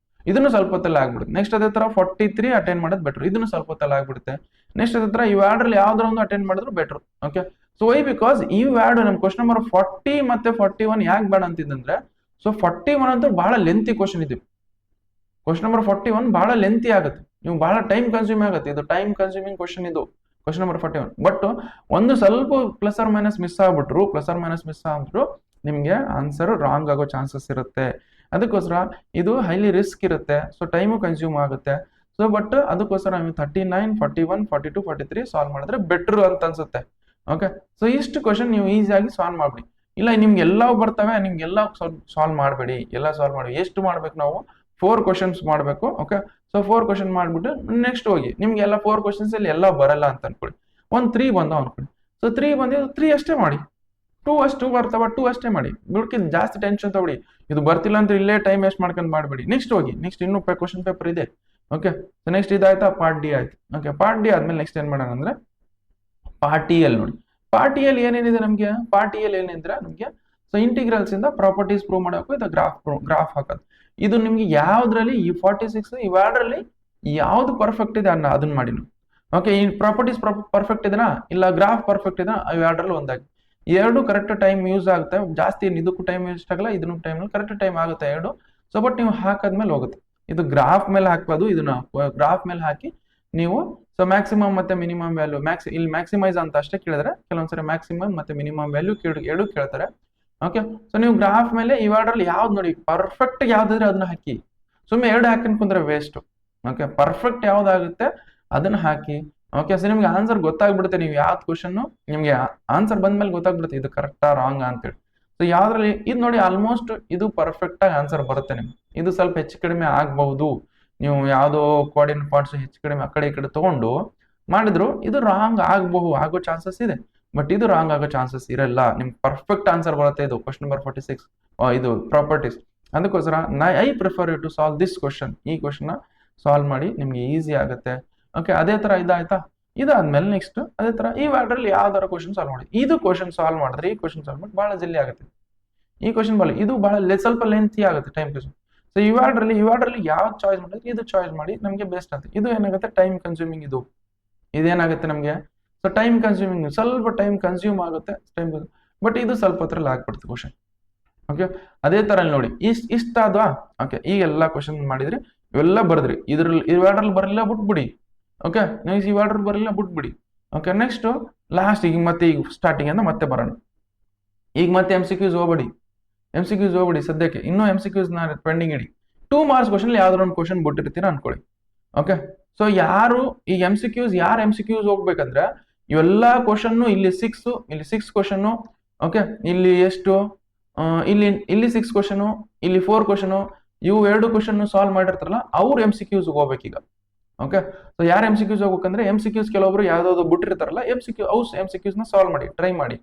ಇದನ್ನು ಸ್ವಲ್ಪ ಹೊತ್ತಲ್ಲಿ ಆಗ್ಬಿಡುತ್ತೆ. ನೆಕ್ಸ್ಟ್ ಅದೇ ತರ 43 ಅಟೆಂಡ್ ಮಾಡೋದು ಬೆಟ್ರು. ಇದನ್ನು ಸ್ವಲ್ಪ ಹೊತ್ತಲ್ಲಿ ಆಗ್ಬಿಡುತ್ತೆ. ನೆಕ್ಸ್ಟ್ ಅದೇ ತರ ಇವೆರಡರಲ್ಲಿ ಯಾವ್ದಾರ ಒಂದು ಅಟೆಂಡ್ ಮಾಡಿದ್ರು better. Okay so why because ಇವೆರಡು ನಮ್ ಕ್ವಶನ್ ನಂಬರ್ 40 ಮತ್ತೆ 41 ಯಾಕೆ ಬೇಡ ಅಂತಿದ್ದಂದ್ರೆ ಸೊ 41 ಅಂತೂ ಬಹಳ ಲೆಂತಿ ಕ್ವಶನ್ ಇದೆ. ಕ್ವಶನ್ ನಂಬರ್ 41 ಬಹಳ ಲೆಂತಿ ಆಗುತ್ತೆ. ನೀವು ಬಹಳ ಟೈಮ್ ಕನ್ಸ್ಯೂಮ್ ಆಗುತ್ತೆ. ಇದು ಟೈಮ್ ಕನ್ಸ್ಯೂಮಿಂಗ್ ಕ್ವಶನ್ ಇದು ಕ್ವಶನ್ ನಂಬರ್ 41. ಬಟ್ ಒಂದು ಸ್ವಲ್ಪ ಪ್ಲಸ್ ಆರ್ ಮೈನಸ್ ಮಿಸ್ ಆಗ್ಬಿಟ್ರು ನಿಮ್ಗೆ ಆನ್ಸರ್ ರಾಂಗ್ ಆಗೋ ಚಾನ್ಸಸ್ ಇರುತ್ತೆ. ಅದಕ್ಕೋಸ್ಕರ ಇದು ಹೈಲಿ ರಿಸ್ಕ್ ಇರುತ್ತೆ. ಸೊ ಟೈಮು ಕನ್ಸ್ಯೂಮ್ ಆಗುತ್ತೆ. ಸೊ ಬಟ್ ಅದಕ್ಕೋಸ್ಕರ ನೀವು 39, 41, 42, 43 ಸಾಲ್ವ್ ಮಾಡಿದ್ರೆ ಬೆಟರ್ ಅಂತ ಅನ್ಸುತ್ತೆ. ಓಕೆ ಸೊ ಇಷ್ಟು ಕ್ವಶನ್ ನೀವು ಈಸಿಯಾಗಿ ಸಾಲ್ವ್ ಮಾಡ್ಬಿಡಿ. ಇಲ್ಲ ನಿಮ್ಗೆ ಎಲ್ಲವೂ ಬರ್ತವೆ, ನಿಮ್ಗೆಲ್ಲ ಸಾಲ್ವ್ ಮಾಡಬೇಡಿ. ಎಲ್ಲ ಸಾಲ್ವ್ ಮಾಡಿ ಎಷ್ಟು ಮಾಡ್ಬೇಕು ನಾವು? 4 ಕ್ವಶನ್ಸ್ ಮಾಡಬೇಕು. ಓಕೆ ಸೊ 4 ಕ್ವಶನ್ ಮಾಡ್ಬಿಟ್ಟು ನೆಕ್ಸ್ಟ್ ಹೋಗಿ ನಿಮ್ಗೆ ಎಲ್ಲ 4 ಕ್ವಶನ್ಸ್ ಅಲ್ಲಿ ಎಲ್ಲ ಬರಲ್ಲ ಅಂತ ಅನ್ಕೊಳ್ಳಿ. 3 ಬಂದಾವ ಅನ್ಕೊಳ್ಳಿ. ಸೊ 3 ಬಂದಿದ್ದು 3 ಅಷ್ಟೇ ಮಾಡಿ. 2 ಅಷ್ಟು ಬರ್ತಾವ 2 ಅಷ್ಟೇ ಮಾಡಿ. ಬಿಡ್ಕಿದ್ ಜಾಸ್ತಿ ಟೆನ್ಷನ್ ತಗೊಳ್ಳಿ. ಇದು ಬರ್ತಿಲ್ಲ ಅಂದ್ರೆ ಇಲ್ಲೇ ಟೈಮ್ ವೇಸ್ಟ್ ಮಾಡ್ಕೊಂಡು ಮಾಡಬೇಡಿ. ನೆಕ್ಸ್ಟ್ ಹೋಗಿ. ನೆಕ್ಸ್ಟ್ ಇನ್ನೂ ಕ್ವಶನ್ ಪೇಪರ್ ಇದೆ. ಓಕೆ ಸೊ ನೆಕ್ಸ್ಟ್ ಇದಾಯ್ತಾ? ಪಾರ್ಟ್ ಡಿ ಆಯ್ತು. ಓಕೆ ಪಾರ್ಟ್ ಡಿ ಆದ್ಮೇಲೆ ನೆಕ್ಸ್ಟ್ ಏನ್ ಮಾಡೋಣ ಅಂದ್ರೆ ಪಾರ್ಟ್ ಟಿ ಎಲ್ ನೋಡಿ. ಪಾರ್ಟ್ ಎಲ್ ಏನೇನಿದೆ ನಮ್ಗೆ? ಪಾರ್ಟ್ ಎಲ್ ಏನಿದ್ರೆ ನಮ್ಗೆ ಸೊ ಇಂಟಿಗ್ರಲ್ಸ್ ಇಂದ ಪ್ರಾಪರ್ಟೀಸ್ ಪ್ರೂವ್ ಮಾಡಬೇಕು. ಇದು ಗ್ರಾಫ್ ಹಾಕೋದು. ಇದು ನಿಮ್ಗೆ ಯಾವ್ದ್ರಲ್ಲಿ ಈ 46 ಇವೆರಡರಲ್ಲಿ ಯಾವ್ದು ಪರ್ಫೆಕ್ಟ್ ಇದೆ ಅದನ್ನ ಮಾಡಿ ನಾವು. ಓಕೆ ಈ ಪ್ರಾಪರ್ಟೀಸ್ ಪರ್ಫೆಕ್ಟ್ ಇದೆನಾ ಇಲ್ಲ ಗ್ರಾಫ್ ಪರ್ಫೆಕ್ಟ್ ಇದೆನಾ? ಇವೆರಡರಲ್ಲಿ ಒಂದಾಗಿ ಎರಡು ಕರೆಕ್ಟ್ ಟೈಮ್ ಯೂಸ್ ಆಗುತ್ತೆ. ಜಾಸ್ತಿ ಇದಕ್ಕೂ ಟೈಮ್ ವೇಸ್ಟ್ ಆಗಲ್ಲ, ಇದನ್ನು ಟೈಮ್ ಕರೆಕ್ಟ್ ಟೈಮ್ ಆಗುತ್ತೆ ಎರಡು. ಸೊ ಬಟ್ ನೀವು ಹಾಕಾದ್ಮೇಲೆ ಹೋಗುತ್ತೆ. ಇದು ಗ್ರಾಫ್ ಮೇಲೆ ಹಾಕ್ಬೋದು, ಇದನ್ನ ಗ್ರಾಫ್ ಮೇಲೆ ಹಾಕಿ ನೀವು ಸೊ ಮ್ಯಾಕ್ಸಿಮಮ್ ಮತ್ತೆ ಮಿನಿಮಮ್ ವ್ಯಾಲ್ಯೂ ಇಲ್ಲಿ ಮ್ಯಾಕ್ಸಿಮೈಸ್ ಅಂತ ಅಷ್ಟೇ ಕೇಳಿದ್ರೆ, ಕೆಲವೊಂದ್ಸರಿ ಮ್ಯಾಕ್ಸಿಮಮ್ ಮತ್ತೆ ಮಿನಿಮಮ್ ವ್ಯಾಲ್ಯೂ ಎರಡು ಕೇಳ್ತಾರೆ. ಓಕೆ, ಸೊ ನೀವು ಗ್ರಾಫ್ ಮೇಲೆ ಇವೆರಡರಲ್ಲಿ ಯಾವ್ದು ನೋಡಿ ಪರ್ಫೆಕ್ಟ್ ಯಾವ್ದಾದ್ರೆ ಅದನ್ನ ಹಾಕಿ, ಸುಮ್ಮನೆ ಎರಡು ಹಾಕಿ ಕುಂದ್ರೆ ವೇಸ್ಟ್. ಓಕೆ, ಪರ್ಫೆಕ್ಟ್ ಯಾವ್ದಾಗುತ್ತೆ ಅದನ್ನ ಹಾಕಿ. ಓಕೆ, ಸೊ ನಿಮ್ಗೆ ಆನ್ಸರ್ ಗೊತ್ತಾಗ್ಬಿಡುತ್ತೆ, ನೀವು ಯಾವ್ದು ಕ್ವಶನ್ ನಿಮ್ಗೆ ಆನ್ಸರ್ ಬಂದ್ಮೇಲೆ ಗೊತ್ತಾಗ್ಬಿಡುತ್ತೆ ಇದು ಕರೆಕ್ಟಾ ರಾಂಗ್ ಅಂತೇಳಿ. ಸೊ ಯಾವ್ದ್ರಲ್ಲಿ ಇದು ನೋಡಿ ಆಲ್ಮೋಸ್ಟ್ ಇದು ಪರ್ಫೆಕ್ಟ್ ಆಗಿ ಆನ್ಸರ್ ಬರುತ್ತೆ ನಿಮ್ಗೆ. ಇದು ಸ್ವಲ್ಪ ಹೆಚ್ಚು ಕಡಿಮೆ ಆಗ್ಬಹುದು, ನೀವು ಯಾವ್ದೋ ಕೋಆರ್ಡಿನೇಟ್ ಪಾರ್ಟ್ಸ್ ಹೆಚ್ಚು ಕಡಿಮೆ ಆ ಕಡೆ ಈ ಕಡೆ ತಗೊಂಡು ಮಾಡಿದ್ರು ಇದು ರಾಂಗ್ ಆಗೋ ಚಾನ್ಸಸ್ ಇದೆ. ಬಟ್ ಇದು ರಾಂಗ್ ಆಗೋ ಚಾನ್ಸಸ್ ಇರಲ್ಲ, ನಿಮ್ಗೆ ಪರ್ಫೆಕ್ಟ್ ಆನ್ಸರ್ ಬರುತ್ತೆ. ಇದು ಕ್ವಶನ್ ನಂಬರ್ 46 ಇದು ಪ್ರಾಪರ್ಟೀಸ್. ಅದಕ್ಕೋಸ್ಕರ I prefer you to solve this question. ಈ ಕ್ವಶನ್ ಸಾಲ್ವ್ ಮಾಡಿ ನಿಮ್ಗೆ ಈಸಿ ಆಗುತ್ತೆ. ಓಕೆ, ಅದೇ ತರ ಇದಾಯ್ತಾ. ಇದಾದ್ಮೇಲೆ ನೆಕ್ಸ್ಟ್ ಅದೇ ತರ ಈ ವಾರ್ಡ್ರಲ್ಲಿ ಯಾವ್ದಾರ ಕ್ವಶನ್ ಸಾಲ್ವ್ ಮಾಡಿ. ಇದು ಕ್ವಶನ್ ಸಾಲ್ವ್ ಮಾಡಿದ್ರೆ ಈ ಕ್ವಶನ್ ಸಾಲ್ವ್ ಮಾಡಿ ಬಹಳ ಜಲ್ದಿ ಆಗುತ್ತೆ. ಈ ಕ್ವಶನ್ ಇದು ಬಹಳ ಸ್ವಲ್ಪ ಲೆಂತಿ ಆಗುತ್ತೆ ಟೈಮ್ ಕ್ವಶನ್. ಸೊ ಈ ವಾರ್ಡ್ರಲ್ಲಿ ಯಾವ್ದು ಚಾಯ್ಸ್ ಮಾಡಿದ್ರೆ ಇದು ಚಾಯ್ಸ್ ಮಾಡಿ ನಮಗೆ ಬೆಸ್ಟ್ ಅಂತ. ಇದು ಏನಾಗುತ್ತೆ ಟೈಮ್ ಕನ್ಸ್ಯೂಮಿಂಗ್. ಇದೇನಾಗುತ್ತೆ ನಮಗೆ ಸೊ ಟೈಮ್ ಕನ್ಸ್ಯೂಮಿಂಗ್, ಸ್ವಲ್ಪ ಟೈಮ್ ಕನ್ಸ್ಯೂಮ್ ಆಗುತ್ತೆ ಬಟ್ ಇದು ಸ್ವಲ್ಪ ಹೊತ್ತರಲ್ಲಿ ಆಗ್ಬಿಡುತ್ತೆ ಕ್ವಶನ್. ಓಕೆ, ಅದೇ ತರ ನೋಡಿ ಇಷ್ಟಾದ್ವಾ. ಓಕೆ, ಈ ಎಲ್ಲಾ ಕ್ವಶನ್ ಮಾಡಿದ್ರಿ, ಇವೆಲ್ಲ ಬರೆದ್ರಿ, ಈ ವಾರ್ಡ್ರಲ್ಲಿ ಬರಲಿಲ್ಲ ಬಿಟ್ಬಿಡಿ. ಓಕೆ, ನೆಕ್ಸ್ಟ್ ಈ ವಾರ್ಡರ್ ಬರಲಿಲ್ಲ ಬಿಟ್ಬಿಡಿ. ಓಕೆ, ನೆಕ್ಸ್ಟ್ ಲಾಸ್ಟ್ ಈಗ ಸ್ಟಾರ್ಟಿಂಗ್ ಅಂತ ಮತ್ತೆ ಬರೋಣ. ಈಗ ಮತ್ತೆ MCQs ಹೋಗ್ಬೇಡಿ, ಸದ್ಯಕ್ಕೆ ಇನ್ನೂ MCQs ಪೆಂಡಿಂಗ್ ಇಡಿ. 2 ಮಾರ್ಕ್ಸ್ ಕ್ವಶನ್ ಯಾವ್ದಾರ ಒಂದು ಕ್ವಶನ್ ಬಿಟ್ಟಿರ್ತೀರಾ ಅನ್ಕೊಳ್ಳಿ. ಓಕೆ, ಸೊ ಯಾರು ಈ MCQs ಹೋಗ್ಬೇಕಂದ್ರೆ ಇವೆಲ್ಲಾ ಕ್ವಶನ್ ಇಲ್ಲಿ 6 ಕ್ವಶನ್. ಓಕೆ, ಇಲ್ಲಿ ಎಷ್ಟು ಇಲ್ಲಿ 6 ಕ್ವಶನ್, ಇಲ್ಲಿ 4 ಕ್ವಶನ್, ಇವು 2 ಕ್ವಶನ್ ಸಾಲ್ವ್ ಮಾಡಿರ್ತಾರಲ್ಲ ಅವ್ರು MCQs ಹೋಗ್ಬೇಕೀಗ. ಓಕೆ, ಸೊ ಯಾರು MCQs ಹೋಗ್ಬೇಕಂದ್ರೆ MCQs ಕೆಲವೊಬ್ರು ಯಾವ್ದಾವ್ದು ಬಿಟ್ಟಿರ್ತಾರಲ್ಲ MCQs ನ ಸಾಲ್ವ್ ಮಾಡಿ, ಟ್ರೈ ಮಾಡಿ.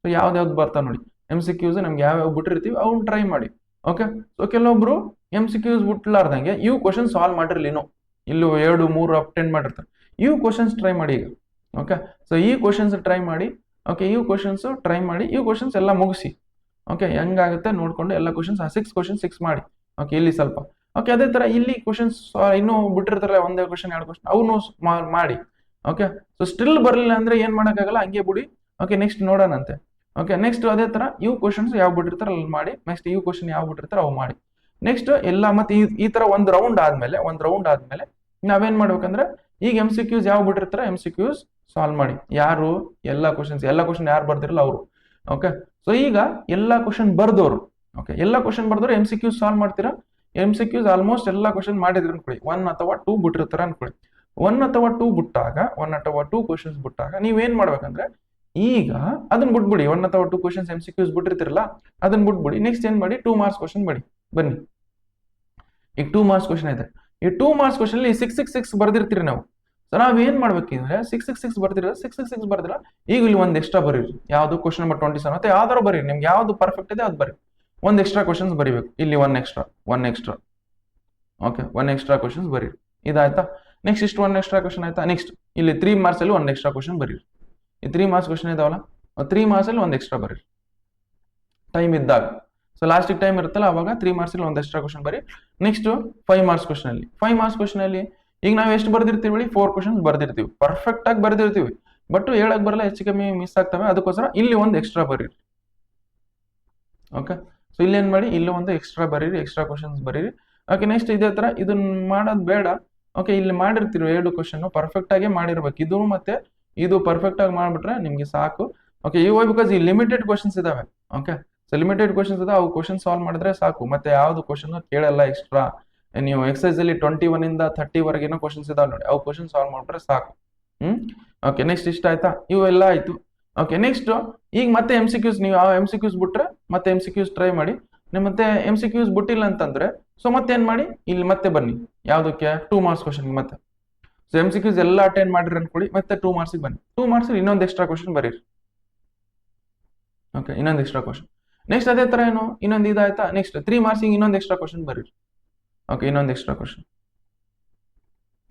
ಸೊ ಯಾವ್ದು ಬರ್ತಾವ ನೋಡಿ MCQs ನಮ್ಗೆ ಯಾವ್ಯಾವ ಬಿಟ್ಟಿರ್ತೀವಿ ಅವ್ನು ಟ್ರೈ ಮಾಡಿ. ಓಕೆ, ಸೊ ಕೆಲವೊಬ್ರು MCQs ಬಿಟ್ಲಾರ್ದಂಗೆ ಇವು ಕ್ವಶನ್ ಸಾಲ್ವ್ ಮಾಡಿರ್ಲಿನೋ, ಇಲ್ಲೂ 2, 3 ಅಟೆಂಡ್ ಮಾಡಿರ್ತಾರೆ. ಇವು ಕ್ವಶನ್ಸ್ ಟ್ರೈ ಮಾಡಿ ಈಗ. ಓಕೆ, ಸೊ ಈ ಕ್ವಶನ್ಸ್ ಟ್ರೈ ಮಾಡಿ. ಓಕೆ, ಇವು ಕ್ವಶನ್ಸ್ ಟ್ರೈ ಮಾಡಿ, ಇವು ಕ್ವಶನ್ಸ್ ಎಲ್ಲ ಮುಗಿಸಿ. ಓಕೆ, ಹೆಂಗಾಗುತ್ತೆ ನೋಡ್ಕೊಂಡು ಎಲ್ಲ ಕ್ವಶನ್ಸ್ 6 ಕ್ವಶನ್ 6 ಮಾಡಿ. ಓಕೆ, ಇಲ್ಲಿ ಸ್ವಲ್ಪ. ಓಕೆ, ಅದೇ ತರ ಇಲ್ಲಿ ಕ್ವಶನ್ಸ್ ಇನ್ನೂ ಬಿಟ್ಟಿರ್ತಾರಲ್ಲ 1 ಕ್ವಶನ್ 2 ಕ್ವಶನ್ ಅವನು ಮಾಡಿ. ಓಕೆ, ಸೊ ಸ್ಟಿಲ್ ಬರಲಿಲ್ಲ ಅಂದ್ರೆ ಏನ್ ಮಾಡಕ್ಕಾಗಲ್ಲ, ಹಂಗೆ ಬಿಡಿ. ಓಕೆ, ನೆಕ್ಸ್ಟ್ ನೋಡೋಣಂತೆ. ಓಕೆ, ನೆಕ್ಸ್ಟ್ ಅದೇ ತರ ಇವು ಕ್ವಶನ್ಸ್ ಯಾವ ಬಿಟ್ಟಿರ್ತಾರೆ ಅಲ್ಲಿ ಮಾಡಿ. ನೆಕ್ಸ್ಟ್ ಇವು ಕ್ವಶನ್ ಯಾವ ಬಿಟ್ಟಿರ್ತಾರೆ ಅವು ಮಾಡಿ. ನೆಕ್ಸ್ಟ್ ಎಲ್ಲ ಮತ್ತೆ ಈ ತರ ಒಂದು ರೌಂಡ್ ಆದ್ಮೇಲೆ ನಾವೇನ್ ಮಾಡ್ಬೇಕಂದ್ರೆ ಈಗ MCQs ಯಾವ ಬಿಟ್ಟಿರ್ತಾರೆ MCQs ಸಾಲ್ವ್ ಮಾಡಿ. ಯಾರು ಎಲ್ಲ ಕ್ವಶನ್ ಯಾರು ಬರ್ದಿರಲ್ಲ ಅವರು. ಓಕೆ, ಸೊ ಈಗ ಎಲ್ಲಾ ಕ್ವಶನ್ ಬರ್ದವ್ರು. ಓಕೆ, ಎಲ್ಲಾ ಕ್ವಶನ್ ಬರ್ದವ್ರು MCQs ಸಾಲ್ವ್ ಮಾಡ್ತೀರಾ. MCQs ಆಲ್ಮೋಸ್ಟ್ ಎಲ್ಲಾ ಕ್ವಶನ್ ಮಾಡಿದ್ರೆ ಅನ್ಕೊಳ್ಳಿ, 1 ಅಥವಾ 2 ಬಿಟ್ಟಿರ್ತಾರ ಅನ್ಕೊಳ್ಳಿ. 1 ಅಥವಾ 2 ಕ್ವಶನ್ಸ್ ಬಿಟ್ಟಾಗ ನೀವೇನ್ ಮಾಡ್ಬೇಕಂದ್ರೆ ಈಗ ಅದನ್ನ ಬಿಟ್ಬಿಡಿ. 1 ಅಥವಾ 2 ಕ್ವಶನ್ಸ್ MCQs ಬಿಟ್ಟಿರ್ತಿರಲ್ಲ ಅದನ್ನ ಬಿಟ್ಬಿಡಿ. ನೆಕ್ಸ್ಟ್ ಏನ್ ಮಾಡಿ 2 ಮಾರ್ಕ್ಸ್ ಕ್ವಶನ್ ಬನ್ನಿ. ಈಗ 2 ಮಾರ್ಕ್ಸ್ ಕ್ವಶನ್ ಇದೆ. ಈ 2 ಮಾರ್ಕ್ಸ್ ಕ್ವಶನ್ ಅಲ್ಲಿ 6 ಬರ್ದಿರ್ತೀರಿ ನಾವು. ಸೊ ನಾವ್ ಏನ್ ಮಾಡ್ಬೇಕಂದ್ರೆ 6 ಬರ್ದಿರ ಈಗ ಇಲ್ಲಿ ಒಂದ್ ಎಕ್ಸ್ಟ್ರಾ ಬರೀರಿ. ಯಾವ್ದು ಕ್ವಶನ್ ನಂಬರ್ 27 ಮತ್ತೆ ಯಾವ್ದಾರು ಬರೀರಿ, ನಿಮ್ಗೆ ಯಾವ್ದು ಪರ್ಫೆಕ್ಟ್ ಇದೆ ಅದು ಬರೀ. ಒಂದ್ ಎಕ್ಸ್ಟ್ರಾ ಕ್ವಶನ್ಸ್ ಬರೀಬೇಕು. ಇಲ್ಲಿ one extra. Okay, 1 extra questions ಬರೀರಿ. ಇದಾಯ್ತಾ. ನೆಕ್ಸ್ಟ್ ಇಷ್ಟು 1 ಎಕ್ಸ್ಟ್ರಾ ಕ್ವಶನ್ ಆಯ್ತಾ. ನೆಕ್ಸ್ಟ್ ಇಲ್ಲಿ 3 ಮಾರ್ಕ್ಸ್ ಅಲ್ಲಿ 1 ಎಕ್ಸ್ಟ್ರಾ ಕ್ವಶನ್ ಬರೀರಿ. ಈ 3 ಮಾರ್ಕ್ಸ್ ಕ್ವಶನ್ ಇದಾವಲ್ಲ 3 ಮಾರ್ಕ್ಸ್ ಅಲ್ಲಿ 1 ಎಕ್ಸ್ಟ್ರಾ ಬರೀರಿ ಟೈಮ್ ಇದ್ದಾಗ. ಸೊ ಲಾಸ್ಟಿಗೆ ಟೈಮ್ ಇರುತ್ತಲ್ಲ ಅವಾಗ 3 ಮಾರ್ಕ್ಸ್ ಅಲ್ಲಿ 1 ಎಕ್ಸ್ಟ್ರಾ ಕ್ವಶನ್ ಬರೀ. ನೆಕ್ಸ್ಟ್ 5 ಮಾರ್ಕ್ಸ್ ಕ್ವಶನ್ ಅಲ್ಲಿ ಈಗ ನಾವು ಎಷ್ಟು ಬರ್ದಿರ್ತೀವಿ 4 ಕ್ವಶನ್ಸ್ ಬರ್ದಿರ್ತೀವಿ, ಪರ್ಫೆಕ್ಟ್ ಆಗಿ ಬರ್ದಿರ್ತೀವಿ. ಬಟ್ ಹೇಳಕ್ ಬರಲ್ಲ, ಹೆಚ್ಚು ಕಮ್ಮಿ ಮಿಸ್ ಆಗ್ತವೆ. ಅದಕ್ಕೋಸ್ಕರ ಇಲ್ಲಿ ಒಂದು ಎಕ್ಸ್ಟ್ರಾ ಬರೀರಿ. ಓಕೆ, ಸೊ ಇಲ್ಲಿ ಏನ್ ಮಾಡಿ ಇಲ್ಲಿ ಒಂದು ಎಕ್ಸ್ಟ್ರಾ ಬರೀರಿ, ಎಕ್ಸ್ಟ್ರಾ ಕ್ವಶನ್ಸ್ ಬರೀರಿ. ಓಕೆ, ನೆಕ್ಸ್ಟ್ ಇದೇ ತರ ಇದನ್ನ ಮಾಡೋದು ಬೇಡ. ಓಕೆ, ಇಲ್ಲಿ ಮಾಡಿರ್ತೀವಿ 2 ಕ್ವಶನ್ ಪರ್ಫೆಕ್ಟ್ ಆಗಿ ಮಾಡಿರ್ಬೇಕು. ಇದು ಮತ್ತೆ ಇದು ಪರ್ಫೆಕ್ಟ್ ಆಗಿ ಮಾಡ್ಬಿಟ್ರೆ ನಿಮ್ಗೆ ಸಾಕು. ಓಕೆ, ಇವಾಗ ಬಿಕಾಸ್ ಈ ಲಿಮಿಟೆಡ್ ಕ್ವಶನ್ಸ್ ಇದಾವೆ. ಓಕೆ, ಸೊ ಲಿಮಿಟೆಡ್ ಕ್ವಶನ್ಸ್ ಇದಾವೆ, ಅವು ಕ್ವಶನ್ ಸಾಲ್ವ್ ಮಾಡಿದ್ರೆ ಸಾಕು. ಮತ್ತೆ ಯಾವ್ದು ಕ್ವಶನ್ ಕೇಳಲ್ಲ ಎಕ್ಸ್ಟ್ರಾ. ನೀವು ಎಕ್ಸೈಸ್ ಅಲ್ಲಿ 21 ಇಂದ 30 ವರೆಗಿನ ಕ್ವಶನ್ಸ್ ಇದಾವೆ ನೋಡಿ, ಅವು ಕ್ವಶನ್ ಸಾಲ್ವ್ ಮಾಡ್ಬಿಟ್ರೆ ಸಾಕು. ಓಕೆ, ನೆಕ್ಸ್ಟ್ ಇಷ್ಟ ಆಯ್ತಾ. ಇವೆಲ್ಲ ಆಯ್ತು. ಓಕೆ, ನೆಕ್ಸ್ಟ್ ಈಗ ಮತ್ತೆ MCQs ನೀವು ಯಾವ MCQs ಬಿಟ್ರೆ ಮತ್ತೆ MCQs ಟ್ರೈ ಮಾಡಿ. ಮತ್ತೆ MCQs ಬಿಟ್ಟಿಲ್ಲ ಅಂತಂದ್ರೆ ಸೊ ಮತ್ತೆ ಏನ್ ಮಾಡಿ ಇಲ್ಲಿ ಮತ್ತೆ ಬನ್ನಿ. ಯಾವ್ದಕ್ಕೆ 2 ಮಾರ್ಕ್ಸ್ ಕ್ವಶನ್ ಮತ್ತೆ. ಸೊ MCQs ಎಲ್ಲ ಅಟೆಂಡ್ ಮಾಡಿರಿ ಅನ್ಕೊಳ್ಳಿ, ಮತ್ತೆ 2 ಮಾರ್ಕ್ಸ್ ಬನ್ನಿ. 2 ಮಾರ್ಕ್ಸ್ ಇನ್ನೊಂದು ಎಕ್ಸ್ಟ್ರಾ ಕ್ವಶನ್ ಬರೀರಿ. ಓಕೆ, ಇನ್ನೊಂದು ಎಕ್ಸ್ಟ್ರಾ ಕ್ವಶನ್. ನೆಕ್ಸ್ಟ್ ಅದೇ ತರ ಏನು ಇನ್ನೊಂದು ಇದಾಯ್ತಾ. ನೆಕ್ಸ್ಟ್ 3 ಮಾರ್ಕ್ಸ್ ಇನ್ನೊಂದು ಎಕ್ಸ್ಟ್ರಾ ಕ್ವಶನ್ ಬರೀರಿ. ಓಕೆ, ಇನ್ನೊಂದು ಎಕ್ಸ್ಟ್ರಾ ಕ್ವಶನ್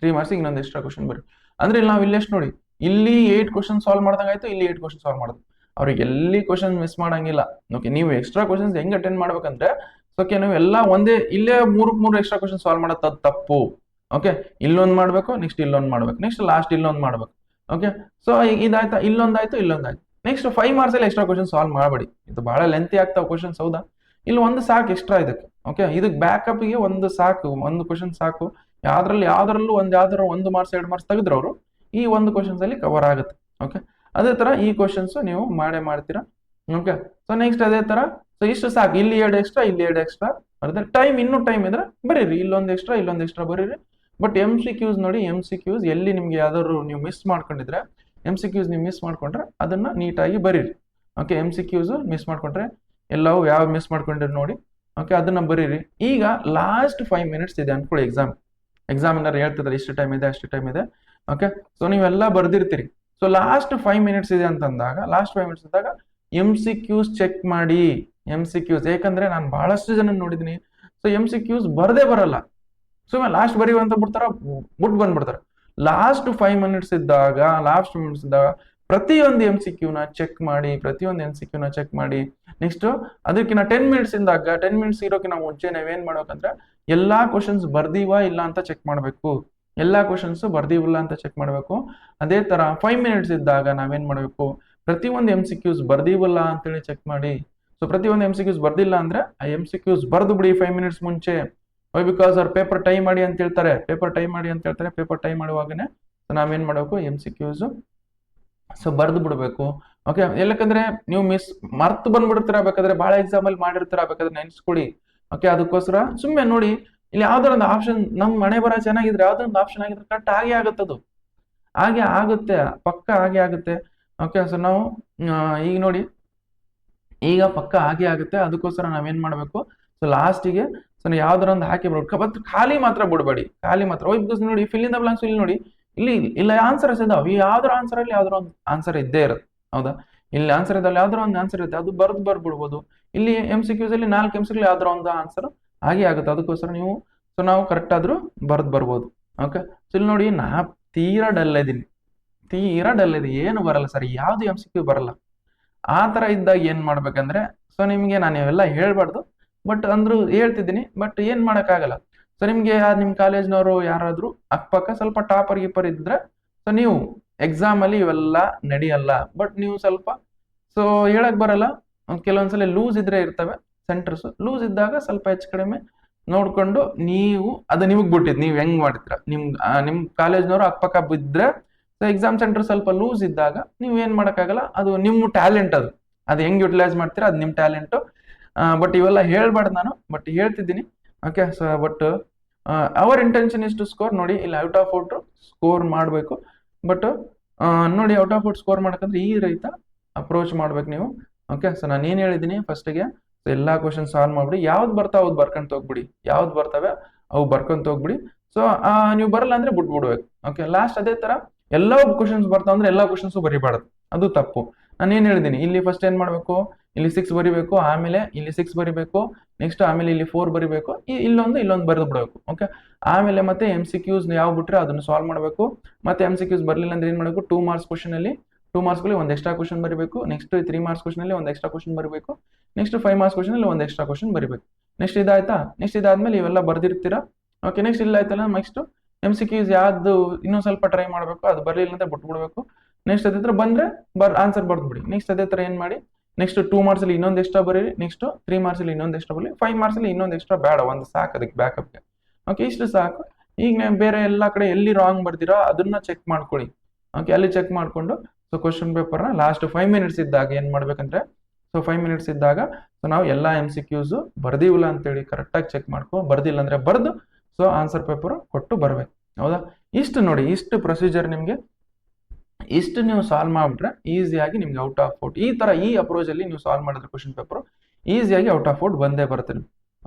3 ಮಾರ್ಕ್ಸ್ ಇನ್ನೊಂದು ಎಕ್ಸ್ಟ್ರಾ ಕ್ವಶನ್ ಬರೀರಿ. ಅಂದ್ರೆ ಇಲ್ಲಿ ನಾವು ಇಲ್ಲೆಷ್ಟು ನೋಡಿ, ಇಲ್ಲಿ 8 ಕ್ವಶನ್ ಸಾಲ್ವ್ ಮಾಡ್ದಂಗಾಯ್ತು, ಇಲ್ಲಿ 8 ಕ್ವಶನ್ ಸಾಲ್ವ್ ಮಾಡೋದು. ಅವ್ರಿಗೆ ಎಲ್ಲಿ ಕ್ವಶನ್ ಮಿಸ್ ಮಾಡಂಗಿಲ್ಲ. ಓಕೆ, ನೀವು ಎಕ್ಸ್ಟ್ರಾ ಕ್ವಶನ್ಸ್ ಹೆಂಗ್ ಅಟೆಂಡ್ ಮಾಡ್ಬೇಕಂದ್ರೆ ಓಕೆ ನೀವು ಎಲ್ಲ ಒಂದೇ ಇಲ್ಲೇ 3 ಎಕ್ಸ್ಟ್ರಾ ಕ್ವಶನ್ ಸಾಲ್ವ್ ಮಾಡೋದು ತಪ್ಪು. ಓಕೆ, ಇಲ್ಲೊಂದು ಮಾಡ್ಬೇಕು, ನೆಕ್ಸ್ಟ್ ಇಲ್ಲೊಂದು ಮಾಡ್ಬೇಕು, ನೆಕ್ಸ್ಟ್ ಲಾಸ್ಟ್ ಇಲ್ಲೊಂದು ಮಾಡ್ಬೇಕು. ಓಕೆ, ಸೊ ಇದಾಯ್ತಾ, ಇಲ್ಲೊಂದಾಯ್ತು. ನೆಕ್ಸ್ಟ್ 5 ಮಾರ್ಕ್ಸ್ ಅಲ್ಲಿ ಎಕ್ಸ್ಟ್ರಾ ಕ್ವಶನ್ ಸಾಲ್ವ್ ಮಾಡಬೇಡಿ. ಇದು ಬಹಳ ಲೆಂತಿ ಆಗ್ತಾವ ಕ್ವಶನ್ಸ್. ಹೌದಾ, ಇಲ್ಲಿ ಒಂದು ಸಾಕು ಎಕ್ಸ್ಟ್ರಾ ಇದಕ್ಕೆ. ಓಕೆ, ಇದಕ್ಕೆ ಬ್ಯಾಕಪ್ಗೆ ಒಂದು ಸಾಕು, ಒಂದು ಕ್ವಶನ್ ಸಾಕು. ಯಾವ್ದ್ರಲ್ಲೂ ಯಾವ್ದಾರ ಒಂದು ಮಾರ್ಕ್ಸ್ 2 ಮಾರ್ಕ್ಸ್ ತೆಗೆದ್ರೆ ಅವರು ಈ ಒಂದು ಕ್ವಶನ್ಸ್ ಅಲ್ಲಿ ಕವರ್ ಆಗುತ್ತೆ. ಓಕೆ, ಅದೇ ತರ ಈ ಕ್ವಶನ್ಸ್ ನೀವು ಮಾಡ್ತೀರಾ. ಓಕೆ, ಸೊ ನೆಕ್ಸ್ಟ್ ಅದೇ ತರ, ಸೊ ಇಷ್ಟು ಸಾಕು. ಇಲ್ಲಿ 2 ಎಕ್ಸ್ಟ್ರಾ, ಇಲ್ಲಿ 2 ಎಕ್ಸ್ಟ್ರಾ ಬರುತ್ತೆ. ಇನ್ನೂ ಟೈಮ್ ಇದ್ರೆ ಬರೀರಿ, ಇಲ್ಲೊಂದು ಎಕ್ಸ್ಟ್ರಾ ಬರೀರಿ. ಬಟ್ MCQs ನೋಡಿ, MCQs ಎಲ್ಲಿ ನಿಮ್ಗೆ ಯಾವ್ದಾದ್ರು ನೀವು ಮಿಸ್ ಮಾಡ್ಕೊಂಡಿದ್ರೆ, MCQs ನೀವು ಮಿಸ್ ಮಾಡ್ಕೊಂಡ್ರೆ ಅದನ್ನ ನೀಟಾಗಿ ಬರೀರಿ. ಓಕೆ, MCQs ಮಿಸ್ ಮಾಡ್ಕೊಂಡ್ರೆ ಎಲ್ಲವೂ ಯಾವ ಮಿಸ್ ಮಾಡ್ಕೊಂಡ್ರೆ ನೋಡಿ. ಓಕೆ, ಅದನ್ನ ಬರೀರಿ. ಈಗ ಲಾಸ್ಟ್ 5 ಮಿನಿಟ್ಸ್ ಇದೆ ಅನ್ಕೊಳ್ಳಿ, ಎಕ್ಸಾಮಿನರ್ ಹೇಳ್ತಿದ್ರೆ ಇಷ್ಟು ಟೈಮ್ ಇದೆ, ಅಷ್ಟು ಟೈಮ್ ಇದೆ. ಓಕೆ, ಸೊ ನೀವೆಲ್ಲ ಬರ್ದಿರ್ತೀರಿ. ಸೊ ಲಾಸ್ಟ್ 5 ಮಿನಿಟ್ಸ್ ಇದೆ ಅಂತಂದಾಗ, MCQs ಚೆಕ್ ಮಾಡಿ. MCQs ಯಾಕಂದ್ರೆ ನಾನು ಬಹಳಷ್ಟು ಜನ ನೋಡಿದೀನಿ, ಸೊ MCQs ಬರದೇ ಬರಲ್ಲ, ಸುಮ್ಮನೆ ಲಾಸ್ಟ್ ಬರೀವಂತ ಬಿಡ್ತಾರ, ಬಂದ್ಬಿಡ್ತಾರೆ. ಲಾಸ್ಟ್ 5 ಮಿನಿಟ್ಸ್ ಇದ್ದಾಗ ಪ್ರತಿಯೊಂದು MCQ ನ ಚೆಕ್ ಮಾಡಿ. ನೆಕ್ಸ್ಟ್ ಅದಕ್ಕಿಂತ 10 ಮಿನಿಟ್ಸ್ ಇಂದಾಗ, 10 ಮಿನಿಟ್ಸ್ ಇರೋಕಿನ ಮುಂಚೆ ನಾವೇನ್ ಮಾಡ್ಬೇಕಂದ್ರೆ ಎಲ್ಲಾ ಕ್ವಶನ್ಸ್ ಬರ್ದಿವಾ ಇಲ್ಲ ಅಂತ ಚೆಕ್ ಮಾಡ್ಬೇಕು. ಅದೇ ತರ 5 ಮಿನಿಟ್ಸ್ ಇದ್ದಾಗ ನಾವೇನ್ ಮಾಡ್ಬೇಕು, ಪ್ರತಿಯೊಂದು MCQs ಬರ್ದಿವಲ್ಲ ಅಂತೇಳಿ ಚೆಕ್ ಮಾಡಿ. ಸೊ ಪ್ರತಿಯೊಂದು MCQs ಬರ್ದಿಲ್ಲ ಅಂದ್ರೆ ಆ MCQs ಬರ್ದು ಬಿಡಿ 5 ಮಿನಿಟ್ಸ್ ಮುಂಚೆ. ವೈ ಬಿಕಾಸ್ ಅವ್ರು ಪೇಪರ್ ಟೈ ಮಾಡಿ ಅಂತ ಹೇಳ್ತಾರೆ. ಪೇಪರ್ ಟೈ ಮಾಡುವಾಗನೇ ನಾವೇನ್ ಮಾಡ್ಬೇಕು, MCQs ಸೊ ಬರ್ದು ಬಿಡ್ಬೇಕು. ಓಕೆ, ಎಲ್ಲಕಂದ್ರೆ ನೀವು ಮರ್ತು ಬಂದ್ಬಿಡ್ತೀರಾ, ಬೇಕಾದ್ರೆ ಬಹಳ ಎಕ್ಸಾಮ್ ಅಲ್ಲಿ ಮಾಡಿರ್ತೀರಾ, ಬೇಕಾದ್ರೆ ನೆನ್ಸ್ಕೊಡಿ. ಓಕೆ, ಅದಕ್ಕೋಸ್ಕರ ಸುಮ್ಮನೆ ನೋಡಿ, ಇಲ್ಲಿ ಯಾವ್ದಾರ ಒಂದು ಆಪ್ಷನ್ ನಮ್ ಮನೆ ಬರ ಚೆನ್ನಾಗಿದ್ರೆ ಯಾವ್ದೋ ಒಂದು ಆಪ್ಷನ್ ಆಗಿದ್ರೆ ಕರೆಕ್ಟ್ ಹಾಗೆ ಆಗುತ್ತದು, ಹಾಗೆ ಆಗುತ್ತೆ, ಪಕ್ಕ ಹಾಗೆ ಆಗುತ್ತೆ. ಓಕೆ, ಸೊ ನಾವು ಈಗ ನೋಡಿ, ಈಗ ಪಕ್ಕ ಹಾಗೆ ಆಗುತ್ತೆ. ಅದಕ್ಕೋಸ್ಕರ ನಾವೇನ್ ಮಾಡ್ಬೇಕು, ಸೊ ಲಾಸ್ಟಿಗೆ ಸೊ ಯಾವ್ದಾರ ಒಂದು ಹಾಕಿ ಬಿಡ್ಬೇಕು. ಬಟ್ ಖಾಲಿ ಮಾತ್ರ ಬಿಡಬೇಡಿ, ಬಿಕಾಸ್ ನೋಡಿ, ಫಿಲ್ ಇನ್ ದ ಬ್ಲಾಂಕ್ಸ್ ಇಲ್ಲಿ ನೋಡಿ, ಇಲ್ಲ ಆನ್ಸರ್ಸ್ ಇದಾವೆ. ಯಾವ್ದಾರ ಆನ್ಸರ್ ಅಲ್ಲಿ ಯಾವ್ದಾರ ಒಂದು ಆನ್ಸರ್ ಇದ್ದೇ ಇರುತ್ತೆ, ಹೌದಾ? ಇಲ್ಲಿ ಆನ್ಸರ್ ಇದ್ದಲ್ಲಿ ಯಾವ್ದಾರ ಒಂದು ಆನ್ಸರ್ ಇರುತ್ತೆ, ಅದು ಬರ್ಬಿಡ್ಬೋದು. ಇಲ್ಲಿ MCQs ಅಲ್ಲಿ 4 MCQ ಯಾವ್ದಾರ ಒಂದು ಆನ್ಸರ್ ಹಾಗೆ ಆಗುತ್ತೆ. ಅದಕ್ಕೋಸ್ಕರ ನೀವು ಸೊ ನಾವು ಕರೆಕ್ಟ್ ಆದ್ರೂ ಬರ್ಬೋದು. ಓಕೆ, ಸೊ ಇಲ್ಲಿ ನೋಡಿ, ನಾ ತೀರಾ ಡಲ್ ಇದೀನಿ, ಏನು ಬರಲ್ಲ ಸರ್, ಯಾವ್ದು MCQ ಬರಲ್ಲ. ಆ ತರ ಇದ್ದಾಗ ಏನ್ ಮಾಡ್ಬೇಕಂದ್ರೆ, ಸೊ ನಿಮ್ಗೆ ನಾನು ಇವೆಲ್ಲ ಹೇಳ್ಬಾರ್ದು, ಬಟ್ ಅಂದ್ರೂ ಹೇಳ್ತಿದ್ದೀನಿ, ಬಟ್ ಏನ್ ಮಾಡಕ್ಕಾಗಲ್ಲ. ಸೊ ನಿಮ್ಗೆ ನಿಮ್ ಕಾಲೇಜ್ನವರು ಯಾರಾದ್ರೂ ಅಕ್ಕಪಕ್ಕ ಸ್ವಲ್ಪ ಟಾಪರ್ ಗೀಪರ್ ಇದ್ರೆ, ಸೊ ನೀವು ಎಕ್ಸಾಮ್ ಅಲ್ಲಿ ಇವೆಲ್ಲ ನಡೆಯಲ್ಲ. ಬಟ್ ನೀವು ಸ್ವಲ್ಪ ಸೊ ಹೇಳಕ್ ಬರಲ್ಲ, ಕೆಲವೊಂದ್ಸಲ ಲೂಸ್ ಇದ್ರೆ ಇರ್ತವೆ ಸೆಂಟರ್ಸ್. ಲೂಸ್ ಇದ್ದಾಗ ಸ್ವಲ್ಪ ಹೆಚ್ಚು ಕಡಿಮೆ ನೋಡ್ಕೊಂಡು ಅದು ನಿಮಗ್ ಬಿಟ್ಟಿದ್, ನೀವ್ ಹೆಂಗ್ ಮಾಡ್ತೀರಾ. ನಿಮ್ ಕಾಲೇಜ್ನವರು ಅಕ್ಕಪಕ್ಕ ಬಿದ್ರೆ, ಸೊ ಎಕ್ಸಾಮ್ ಸೆಂಟರ್ ಸ್ವಲ್ಪ ಲೂಸ್ ಇದ್ದಾಗ ನೀವ್ ಏನ್ ಮಾಡಕ್ಕಾಗಲ್ಲ, ಅದು ನಿಮ್ಮ ಟ್ಯಾಲೆಂಟ್, ಅದು ಹೆಂಗ್ ಯುಟಿಲೈಸ್ ಮಾಡ್ತೀರಾ ಅದು ನಿಮ್ ಟ್ಯಾಲೆಂಟ್. ಬಟ್ ಇವೆಲ್ಲ ಹೇಳ್ಬಾರ್ದು ನಾನು, ಬಟ್ ಹೇಳ್ತಿದ್ದೀನಿ. Okay, so but our intention is to score. ನೋಡಿ, ಇಲ್ಲಿ ಔಟ್ ಆಫ್ ಔಟ್ ಸ್ಕೋರ್ ಮಾಡಬೇಕು. ಬಟ್ ನೋಡಿ, ಔಟ್ ಆಫ್ ಔಟ್ ಸ್ಕೋರ್ ಮಾಡಕಂದ್ರೆ ಈ ರೈತ ಅಪ್ರೋಚ್ ಮಾಡ್ಬೇಕು ನೀವು. ಓಕೆ, ಸೊ ನಾನು ಏನ್ ಹೇಳಿದ್ದೀನಿ ಫಸ್ಟ್ಗೆ, ಸೊ ಎಲ್ಲಾ ಕ್ವಶನ್ ಸಾಲ್ವ್ ಮಾಡ್ಬಿಡಿ. ಯಾವ್ದು ಬರ್ತಾವ ಅವ್ದು ಬರ್ಕೊಂತ ಹೋಗ್ಬಿಡಿ, ಯಾವ್ದು ಬರ್ತವೆ ಅವು ಬರ್ಕೊಂತ ಹೋಗ್ಬಿಡಿ. ಸೊ ನೀವು ಬರಲ್ಲ ಅಂದ್ರೆ ಬಿಡ್ಬೇಕು. ಓಕೆ, ಲಾಸ್ಟ್ ಅದೇ ತರ ಎಲ್ಲಾ ಕ್ವಶನ್ಸ್ ಬರ್ತಾವ ಅಂದ್ರೆ ಎಲ್ಲಾ ಕ್ವಶನ್ಸ್ ಬರಿಬಾರ್ದು, ಅದು ತಪ್ಪು. ನಾನು ಏನ್ ಹೇಳಿದ್ದೀನಿ, ಇಲ್ಲಿ ಫಸ್ಟ್ ಏನ್ ಮಾಡ್ಬೇಕು, ಇಲ್ಲಿ 6 ಬರಿಬೇಕು, ಆಮೇಲೆ ಇಲ್ಲಿ 6 ಬರಿಬೇಕು, ನೆಕ್ಸ್ಟ್ ಆಮೇಲೆ ಇಲ್ಲಿ 4 ಬರಿಬೇಕು, ಇಲ್ಲೊಂದು ಬರೆದು ಬಿಡಬೇಕು. ಓಕೆ, ಆಮೇಲೆ ಮತ್ತೆ MCQs ಯಾವ ಬಿಟ್ರೆ ಅದನ್ನು ಸಾಲ್ವ್ ಮಾಡಬೇಕು. ಮತ್ತೆ MCQs ಬರ್ಲಿಲ್ಲ ಅಂದ್ರೆ ಏನ್ ಮಾಡಬೇಕು, 2 ಮಾರ್ಕ್ಸ್ ಕ್ವಶನ್ ಅಲ್ಲಿ 2 ಮಾರ್ಕ್ಸ್ ಗಳಲ್ಲಿ ಒಂದು ಎಕ್ಸ್ಟ್ರಾ ಕ್ವಶನ್ ಬರಿಬೇಕು. ನೆಕ್ಸ್ಟ್ 3 ಮಾರ್ಕ್ಸ್ ಕ್ವಶನ್ ಅಲ್ಲಿ ಒಂದು ಎಕ್ಸ್ಟ್ರಾ ಕ್ವಶನ್ ಬರಿಬೇಕು. ನೆಕ್ಸ್ಟ್ 5 ಮಾರ್ಕ್ಸ್ ಕ್ವಶನ್ ಅಲ್ಲಿ ಒಂದು ಎಕ್ಸ್ಟ್ರಾ ಕ್ವಶನ್ ಬರಿಬೇಕು. ನೆಕ್ಸ್ಟ್ ಇದಾಯ್ತಾ, ನೆಕ್ಸ್ಟ್ ಇದಾದ್ಮೇಲೆ ಇವೆಲ್ಲ ಬರ್ದಿರ್ತೀರಾ. ಓಕೆ, ನೆಕ್ಸ್ಟ್ ಇಲ್ಲ ಆಯ್ತಲ್ಲ, ನೆಕ್ಸ್ಟ್ MCQs ಯಾವ್ದು ಇನ್ನೂ ಸ್ವಲ್ಪ ಟ್ರೈ ಮಾಡಬೇಕು, ಅದು ಬರ್ಲಿಲ್ಲ ಅಂತ ಬಿಟ್ಬಿಡ್ಬೇಕು. ನೆಕ್ಸ್ಟ್ ಅದೇ ತರ ಬಂದ್ರೆ ಆನ್ಸರ್ ಬರ್ದ್ಬಿಡಿ. ನೆಕ್ಸ್ಟ್ ಅದೇ ತರ ಏನ್ ಮಾಡಿ, ನೆಕ್ಸ್ಟ್ 2 ಮಾರ್ಕ್ಸ್ ಅಲ್ಲಿ ಇನ್ನೊಂದು ಎಕ್ಸ್ಟ್ರಾ ಬರೀರಿ. ನೆಕ್ಸ್ಟ್ 3 ಮಾರ್ಕ್ಸ್ ಅಲ್ಲಿ ಇನ್ನೊಂದು ಎಕ್ಸ್ಟ್ರಾ ಬರಲಿ. 5 ಮಾರ್ಕ್ಸ್ ಅಲ್ಲಿ ಇನ್ನೊಂದು ಎಕ್ಸ್ಟ್ರಾ ಬೇಡ, ಒಂದು ಸಾಕು ಅದಕ್ಕೆ ಬ್ಯಾಕಪ್ಗೆ. ಓಕೆ, ಇಷ್ಟು ಸಾಕು. ಈಗ ನೀವು ಬೇರೆ ಎಲ್ಲಾ ಕಡೆ ಎಲ್ಲಿ ರಾಂಗ್ ಬರ್ದಿರೋ ಅದನ್ನ ಚೆಕ್ ಮಾಡ್ಕೊಳ್ಳಿ. ಓಕೆ, ಅಲ್ಲಿ ಚೆಕ್ ಮಾಡ್ಕೊಂಡು ಸೊ ಕ್ವಶನ್ ಪೇಪರ್ನ ಲಾಸ್ಟ್ 5 ಮಿನಿಟ್ಸ್ ಇದ್ದಾಗ ಏನ್ ಮಾಡ್ಬೇಕಂದ್ರೆ, ಸೊ 5 ಮಿನಿಟ್ಸ್ ಇದ್ದಾಗ ಸೊ ನಾವು ಎಲ್ಲಾ MCQs ಬರ್ದಿವಿಲ್ಲ ಅಂತೇಳಿ ಕರೆಕ್ಟಾಗಿ ಚೆಕ್ ಬರ್ದಿಲ್ಲ ಅಂದ್ರೆ ಬರ್ದು ಸೊ ಆನ್ಸರ್ ಪೇಪರ್ ಕೊಟ್ಟು ಬರ್ಬೇಕು, ಹೌದಾ? ಇಷ್ಟು ನೋಡಿ, ಇಷ್ಟು ಪ್ರೊಸೀಜರ್ ನಿಮ್ಗೆ, ಇಷ್ಟು ನೀವು ಸಾಲ್ವ್ ಮಾಡ್ಬಿಟ್ರೆ ಈಸಿಯಾಗಿ ನಿಮ್ಗೆ ಔಟ್ ಆಫ್ ಔಟ್ ಈ ಅಪ್ರೋಚ್ ಅಲ್ಲಿ ನೀವು ಸಾಲ್ವ್ ಮಾಡಿದ್ರೆ ಕ್ವಶನ್ ಪೇಪರ್ ಈಸಿಯಾಗಿ ಔಟ್ ಆಫ್ ಔಟ್ ಬಂದೇ ಬರುತ್ತೆ.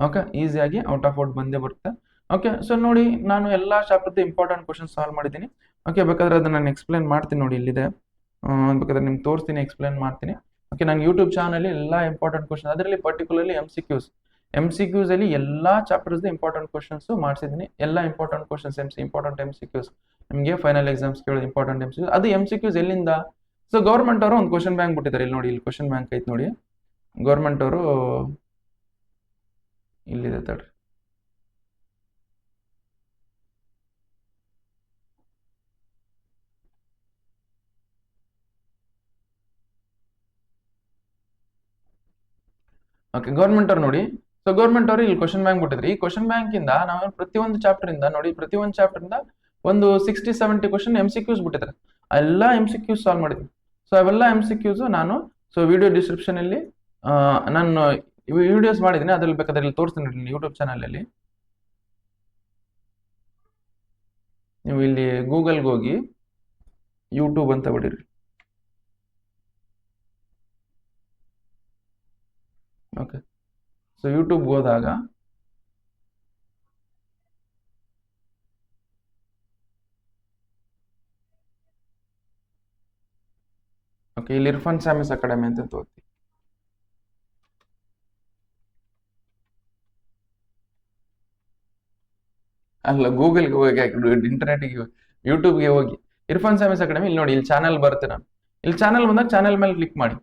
ಓಕೆ, ಈಸಿಯಾಗಿ ಔಟ್ ಆಫ್ ಔಟ್ ಬಂದೇ ಬರುತ್ತೆ. ಓಕೆ, ಸೊ ನೋಡಿ, ನಾನು ಎಲ್ಲಾ ಚಾಪ್ಟರ್ ಇಂಪಾರ್ಟೆಂಟ್ ಕ್ವಶನ್ ಸಾಲ್ವ್ ಮಾಡಿದ್ದೀನಿ. ಓಕೆ, ಬೇಕಾದ್ರೆ ಅದನ್ನ ನಾನು ಎಕ್ಸ್ಪ್ಲೇನ್ ಮಾಡ್ತೀನಿ, ನೋಡಿ ಇಲ್ಲಿದೆ, ಬೇಕಾದ್ರೆ ನಿಮ್ಗೆ ತೋರಿಸ್ತೀನಿ, ಎಕ್ಸ್ಪ್ಲೇನ್ ಮಾಡ್ತೀನಿ. ಓಕೆ, ನಾನು ಯೂಟ್ಯೂಬ್ ಚಾನಲ್ ಎಲ್ಲಾ ಇಂಪಾರ್ಟೆಂಟ್ ಕ್ವಶನ್, ಅದರಲ್ಲಿ ಪರ್ಟಿಕ್ಯುಲರ್ಲಿ MCQs ಅಲ್ಲಿ ಎಲ್ಲಾ ಚಾಪ್ಟರ್ಸ್ ಇಂಪಾರ್ಟೆಂಟ್ ಕ್ವಶನ್ಸ್ ಮಾಡಿಸಿದ್ದೀನಿ. ಎಲ್ಲಾ ಇಂಪಾರ್ಟೆಂಟ್ ಕ್ವಶನ್ಸ್ ಇಂಪಾರ್ಟೆಂಟ್ MCQs ನಿಮಗೆ ಫೈನಲ್ ಎಕ್ಸಾಮ್ಸ್ ಕೇಳೋ ಇಂಪಾರ್ಟೆಂಟ್ MCQs. ಅದು MCQs ಎಲ್ಲಿಂದ, ಸೊ ಗೌರ್ಮೆಂಟ್ ಅವರು ಒಂದು ಕ್ವಶನ್ ಬ್ಯಾಂಕ್ ಬಿಟ್ಟಿದ್ದಾರೆ. ಇಲ್ಲಿ ನೋಡಿ, ಇಲ್ಲಿ ಕ್ವಶನ್ ಬ್ಯಾಂಕ್ ಐತೆ ನೋಡಿ, ಗೌರ್ಮೆಂಟ್ ಅವರು ಇಲ್ಲಿದೆ ತಡ್ರಿ. ಓಕೆ, ಗೌರ್ಮೆಂಟ್ ಅವ್ರು ನೋಡಿ, ಸೊ ಗೌರ್ಮೆಂಟ್ ಅವರು ಇಲ್ಲಿ ಕ್ವಶನ್ ಬ್ಯಾಂಕ್ ಬಿಟ್ಟಿದ್ರು. ಈ ಕ್ವಶನ್ ಬ್ಯಾಂಕ್ ಇಂದ ನಾವು ಪ್ರತಿಯೊಂದು ಚಾಪ್ಟರ್ ಇಂದ ನೋಡಿ, ಪ್ರತಿಯೊಂದು ಚಾಪ್ಟರ್ ಇಂದ ಒಂದು 60-70 ಕ್ವಶನ್ MCQs ಬಿಟ್ಟಿದ್ದಾರೆ. ಎಲ್ಲ MCQs ಸಾಲ್ವ್ ಮಾಡಿದ್ವಿ. ಸೊ ಅವೆಲ್ಲ MCQs ನಾನು ವಿಡಿಯೋ ಡಿಸ್ಕ್ರಿಪ್ಷನ್ ಅಲ್ಲಿ ನಾನು ವಿಡಿಯೋಸ್ ಮಾಡಿದ್ದೀನಿ, ಅದ್ರಲ್ಲಿ ಬೇಕಾದ್ರೆ ಇಲ್ಲಿ ತೋರಿಸ್ತೀನಿ ಯೂಟ್ಯೂಬ್ ಚಾನಲ್ ಅಲ್ಲಿ. ನೀವು ಇಲ್ಲಿ ಗೂಗಲ್ಗೆ ಹೋಗಿ ಯೂಟ್ಯೂಬ್ ಅಂತ ಬಿಡಿರಿ. ಓಕೆ, ಸೊ ಯೂಟ್ಯೂಬ್ಗೆ ಹೋದಾಗ ಇಲ್ಲಿ ಇರ್ಫಾನ್ ಸ್ಯಾಮಿಸ್ ಅಕಾಡೆಮಿ ಅಂತ ತೋರಿಸಿ. ಅಲ್ಲ, ಗೂಗಲ್ಗೆ ಹೋಗಿ, ಇಂಟರ್ನೆಟ್ಗೆ, ಯೂಟ್ಯೂಬ್ಗೆ ಹೋಗಿ ಇರ್ಫಾನ್ ಸ್ಯಾಮಿಸ್ ಅಕಾಡೆಮಿ. ಇಲ್ಲಿ ನೋಡಿ, ಇಲ್ಲಿ ಚಾನಲ್ ಬರುತ್ತೆ. ನಾನು ಇಲ್ಲಿ ಚಾನಲ್ ಬಂದಾಗ ಚಾನಲ್ ಮೇಲೆ ಕ್ಲಿಕ್ ಮಾಡಿ.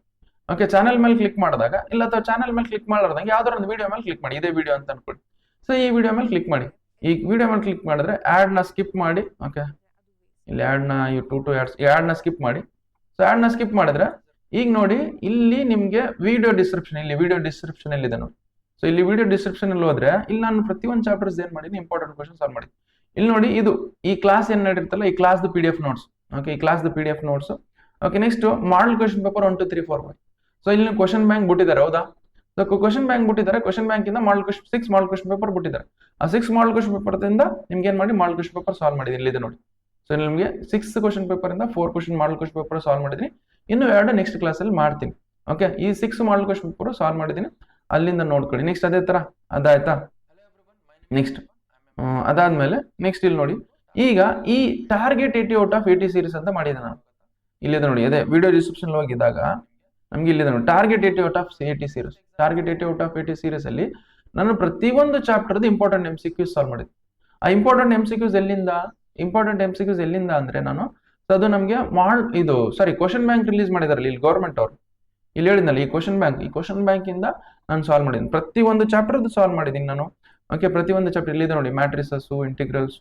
ಓಕೆ, ಚಾನಲ್ ಮೇಲೆ ಕ್ಲಿಕ್ ಮಾಡಿದಾಗ ಇಲ್ಲ, ಅಥವಾ ಚಾನಲ್ ಮೇಲೆ ಕ್ಲಿಕ್ ಮಾಡಿದಂಗೆ ಯಾವ್ದಾರ ಒಂದು ವಿಡಿಯೋ ಮೇಲೆ ಕ್ಲಿಕ್ ಮಾಡಿ. ಇದೇ ವಿಡಿಯೋ ಅಂತ ಅನ್ಕೊಳ್ಳಿ. ಸೊ ಈ ವಿಡಿಯೋ ಮೇಲೆ ಕ್ಲಿಕ್ ಮಾಡಿ. ಈ ವಿಡಿಯೋ ಮೇಲೆ ಕ್ಲಿಕ್ ಮಾಡಿದ್ರೆ ಆಡ್ ನ ಸ್ಕಿಪ್ ಮಾಡಿ. ಓಕೆ, ಇಲ್ಲಿ ಆಡ್ ನ ಆಡ್ ನ ಸ್ಕಿಪ್ ಮಾಡಿ. ಸೊ ಆಡ್ ನ ಸ್ಕಿಪ್ ಮಾಡಿದ್ರೆ ಈಗ ನೋಡಿ, ಇಲ್ಲಿ ನಿಮ್ಗೆ ವಿಡಿಯೋ ಡಿಸ್ಕ್ರಿಪ್ಷನ್, ಇಲ್ಲಿ ವಿಡಿಯೋ ಡಿಸ್ಕ್ರಿಪ್ಷನ್ ಅಲ್ಲಿ ಇದೆ ನೋಡಿ. ಸೊ ಇಲ್ಲಿ ವಿಡಿಯೋ ಡಿಸ್ಕ್ರಿಪ್ಷನ್ ಅಲ್ಲಿ ಹೋದ್ರೆ ಇಲ್ಲಿ ನಾನು ಪ್ರತಿಯೊಂದು ಚಾಪ್ಟರ್ಸ್ ಏನ್ ಮಾಡಿನಿ, ಇಂಪಾರ್ಟೆಂಟ್ ಕ್ವಶನ್ ಸಾಲ್ವ್ ಮಾಡಿ. ಇಲ್ಲಿ ನೋಡಿ, ಇದು ಈ ಕ್ಲಾಸ್ ಏನ್ ನಡೀರ್ತಲ್ಲ, ಈ ಕ್ಲಾಸ್ PDF ನೋಟ್ಸ್. ಓಕೆ, ಈ class PDF notes. Okay, next model question paper 1 2 3 4 5. So ಇಲ್ಲಿ ಕ್ವಶನ್ ಬ್ಯಾಂಕ್ ಬಿಟ್ಟಿದ್ದಾರೆ, ಹೌದಾ? ಸೊ ಕ್ವಶನ್ ಬ್ಯಾಂಕ್ ಬಿಟ್ಟಿದ್ದಾರೆ. ಕ್ವಶನ್ ಬ್ಯಾಂಕ್ ಇಂದ model question 6 model question paper ಬಿಟ್ಟಿದ್ದಾರೆ. ಆ 6 ಮಾಡಲ್ ಕ್ವಶನ್ ಪೇಪರ್ ಇಂದ ನಿಮ್ಗೆ ಏನ್ ಮಾಡಿ, ಮಾಡಲ್ ಕ್ವಶನ್ ಪೇಪರ್ ಸಾಲ್ವ್ ಮಾಡಿದೀನಿ. ಇಲ್ಲಿದೆ ನೋಡಿ. ಸೊ ನಿಮ್ಗೆ 6 ಕ್ವಶನ್ ಪೇಪರ್ ಇಂದ 4 question model question paper solve ಮಾಡಿದೀನಿ. ಇನ್ನು 2 ನೆಕ್ಸ್ಟ್ ಕ್ಲಾಸ್ ಅಲ್ಲಿ ಮಾಡ್ತೀನಿ. ಓಕೆ, ಈ 6 ಮಾಡಲ್ ಕ್ವಶನ್ ಪೇಪರ್ ಸಾಲ್ವ್ ಮಾಡಿದೀನಿ, ಅಲ್ಲಿಂದ ನೋಡ್ಕೊಳ್ಳಿ. ನೆಕ್ಸ್ಟ್ ಅದೇ ತರ ಅದಾಯ್ತಾ? ನೆಕ್ಸ್ಟ್ ಅದಾದ್ಮೇಲೆ ನೆಕ್ಸ್ಟ್ ಇಲ್ಲಿ ನೋಡಿ, ಈಗ ಈ ಟಾರ್ಗೆಟ್ 80 ಔಟ್ ಆಫ್ 80 ಸೀರೀಸ್ ಅಂತ ಮಾಡಿದೆ ನಾನು. ಇಲ್ಲಿದೆ ನೋಡಿ, ಅದೇ ವಿಡಿಯೋ ಡಿಸ್ಕ್ರಿಪ್ಷನ್ ಹೋಗಿದ್ದಾಗ ನಮ್ಗೆ ಇಲ್ಲಿದೆ ನೋಡಿ, target 80 out of 80 series. Target 80 out of 80 series ಅಲ್ಲಿ ನಾನು ಪ್ರತಿಯೊಂದು ಚಾಪ್ಟರ್ದು ಇಂಪಾರ್ಟೆಂಟ್ MCQs ಸಾಲ್ವ್ ಮಾಡಿದ್ದೆ. ಆ ಇಂಪಾರ್ಟೆಂಟ್ MCQs ಎಲ್ಲಿಂದ ಅಂದ್ರೆ ನಾನು ಅದು ನಮ್ಗೆ ಕ್ವಶನ್ ಬ್ಯಾಂಕ್ ರಿಲೀಸ್ ಮಾಡಿದಾರಲ್ಲ ಇಲ್ಲಿ ಗೌರ್ಮೆಂಟ್ ಅವರು. ಇಲ್ಲಿ ಹೇಳಿದ್ನಲ್ಲ, ಈ ಕ್ವಶನ್ ಬ್ಯಾಂಕ್ ಇಂದ ನಾನು ಸಾಲ್ವ್ ಮಾಡಿದ್ದೀನಿ. ಪ್ರತಿಯೊಂದು ಚಾಪ್ಟರ್ ಸಾಲ್ವ್ ಮಾಡಿದ್ದೀನಿ ನಾನು. ಓಕೆ, ಪ್ರತಿಯೊಂದು ಚಾಪ್ಟರ್ ಇಲ್ಲಿದೆ ನೋಡಿ, matrices, integrals,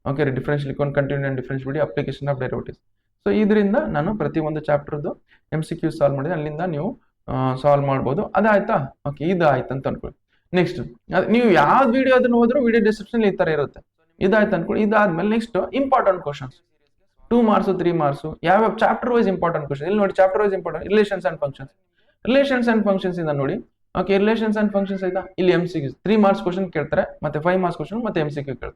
okay, differential equation, continuous and differentiability, application of derivatives. So ಇದರಿಂದ ನಾನು ಪ್ರತಿಯೊಂದು ಚಾಪ್ಟರ್ದು MCQs ಸಾಲ್ವ್ ಮಾಡಿದ್ದೀನಿ. ಅಲ್ಲಿಂದ ನೀವು ಸಾಲ್ವ್ ಮಾಡ್ಬೋದು. ಅದಾಯ್ತಾ? ಓಕೆ, ಇದು ಆಯ್ತು ಅಂತ ಅನ್ಕೊಳ್ಳಿ. ನೆಕ್ಸ್ಟ್ ನೀವು ಯಾವ ವಿಡಿಯೋ ಅದನ್ನು ಹೋದ್ರೂ ವಿಡಿಯೋ ಡಿಸ್ಕ್ರಿಪ್ಷನ್ ಈ ತರ ಇರುತ್ತೆ. ಇದಾಯ್ತು ಅನ್ಕೊಳ್ಳಿ. ಇದಾದ್ಮೇಲೆ next important questions 2 marks 3 marks ಯಾವ ಚಾಪ್ಟರ್ ವೈಸ್ ಇಂಪಾರ್ಟೆಂಟ್ ಕ್ವಶನ್. ಇಲ್ಲಿ ನೋಡಿ, chapter wise important relations and functions ಇಂದ ನೋಡಿ. ಓಕೆ, ರಿಲೇಷನ್ಸ್ ಅಂಡ್ ಫಂಕ್ಷನ್ಸ್ ಆಯ್ತಾ? ಇಲ್ಲಿ MCQs 3 ಮಾರ್ಕ್ಸ್ ಕ್ವಶನ್ ಕೇಳ್ತಾರೆ, ಮತ್ತೆ 5 ಮಾರ್ಕ್ಸ್ ಕ್ವಶನ್, ಮತ್ತೆ MCQ ಕೇಳ್ತಾರೆ,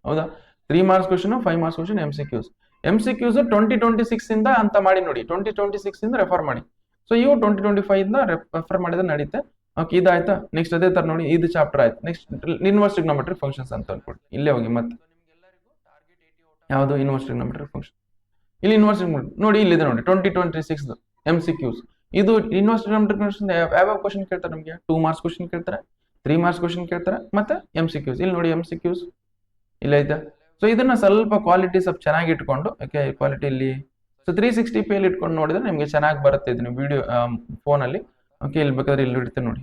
ಹೌದಾ? 3 marks question, 5 marks question, MCQs 2026 ಇಂದ ಅಂತ ಮಾಡಿ ನೋಡಿ. 2026 ಇಂದ ರೆಫರ್ ಮಾಡಿ. ಸೊ ಇವು 2025 ಇಂದ ರೆಫರ್ ಮಾಡಿದ್ರೆ ನಡೀತೆ. ಓಕೆ, ಇದಾಯ್ತಾ? ನೆಕ್ಸ್ಟ್ ಅದೇ ತರ ನೋಡಿ, ಇದು ಚಾಪ್ಟರ್ ಆಯ್ತು. ನೆಕ್ಸ್ಟ್ ಇನ್ವರ್ಸ್ ಟ್ರಿಗ್ನೋಮೆಟ್ರಿಕ್ ಫಂಕ್ಷನ್ಸ್ ಅಂತ ಅನ್ಕೊಳ್ಳಿ. ಇಲ್ಲೇ ಹೋಗಿ ಮತ್ತೆ ಯಾವುದು ಇನ್ವರ್ಸ್ ಟ್ರಿಗ್ನೋಮೆಟ್ರಿಕ್ ಫಂಕ್ಷನ್. ಇಲ್ಲಿ ಇನ್ವರ್ಸ್ ನೋಡಿ, ಇಲ್ಲಿದೆ ನೋಡಿ 2026 MCQs. ಇದು ಇನ್ವರ್ಸ್ ಟ್ರಿಗ್ನೋಮೆಟ್ರಿಕ್ ಫಂಕ್ಷನ್ ಯಾವ ಕ್ವಶನ್ ಕೇಳ್ತಾರೆ ನಮಗೆ? 2 ಮಾರ್ಕ್ಸ್ ಕ್ವಶನ್ ಕೇಳ್ತಾರೆ, 3 ಮಾರ್ಕ್ಸ್ ಕ್ವಶನ್ ಕೇಳ್ತಾರೆ, ಮತ್ತೆ MCQs. ಇಲ್ಲಿ ನೋಡಿ MCQs ಇಲ್ಲ ಐತೆ. ಸೊ ಇದನ್ನ ಸ್ವಲ್ಪ ಕ್ವಾಲಿಟಿ ಸ್ವಲ್ಪ ಚೆನ್ನಾಗಿ ಇಟ್ಕೊಂಡು, ಓಕೆ, ಕ್ವಾಲಿಟಿ ಇಲ್ಲಿ 360p ಅಲ್ಲಿ ಇಟ್ಕೊಂಡು ನೋಡಿದ್ರೆ ನಿಮ್ಗೆ ಚೆನ್ನಾಗಿ ಬರುತ್ತೆ. ಇದು ನೀವು ವಿಡಿಯೋ ಫೋನಲ್ಲಿ. ಓಕೆ, ಇಲ್ಲಿ ಬೇಕಾದ್ರೆ ಇಲ್ಲಿ ಇಡ್ತೇನೆ ನೋಡಿ.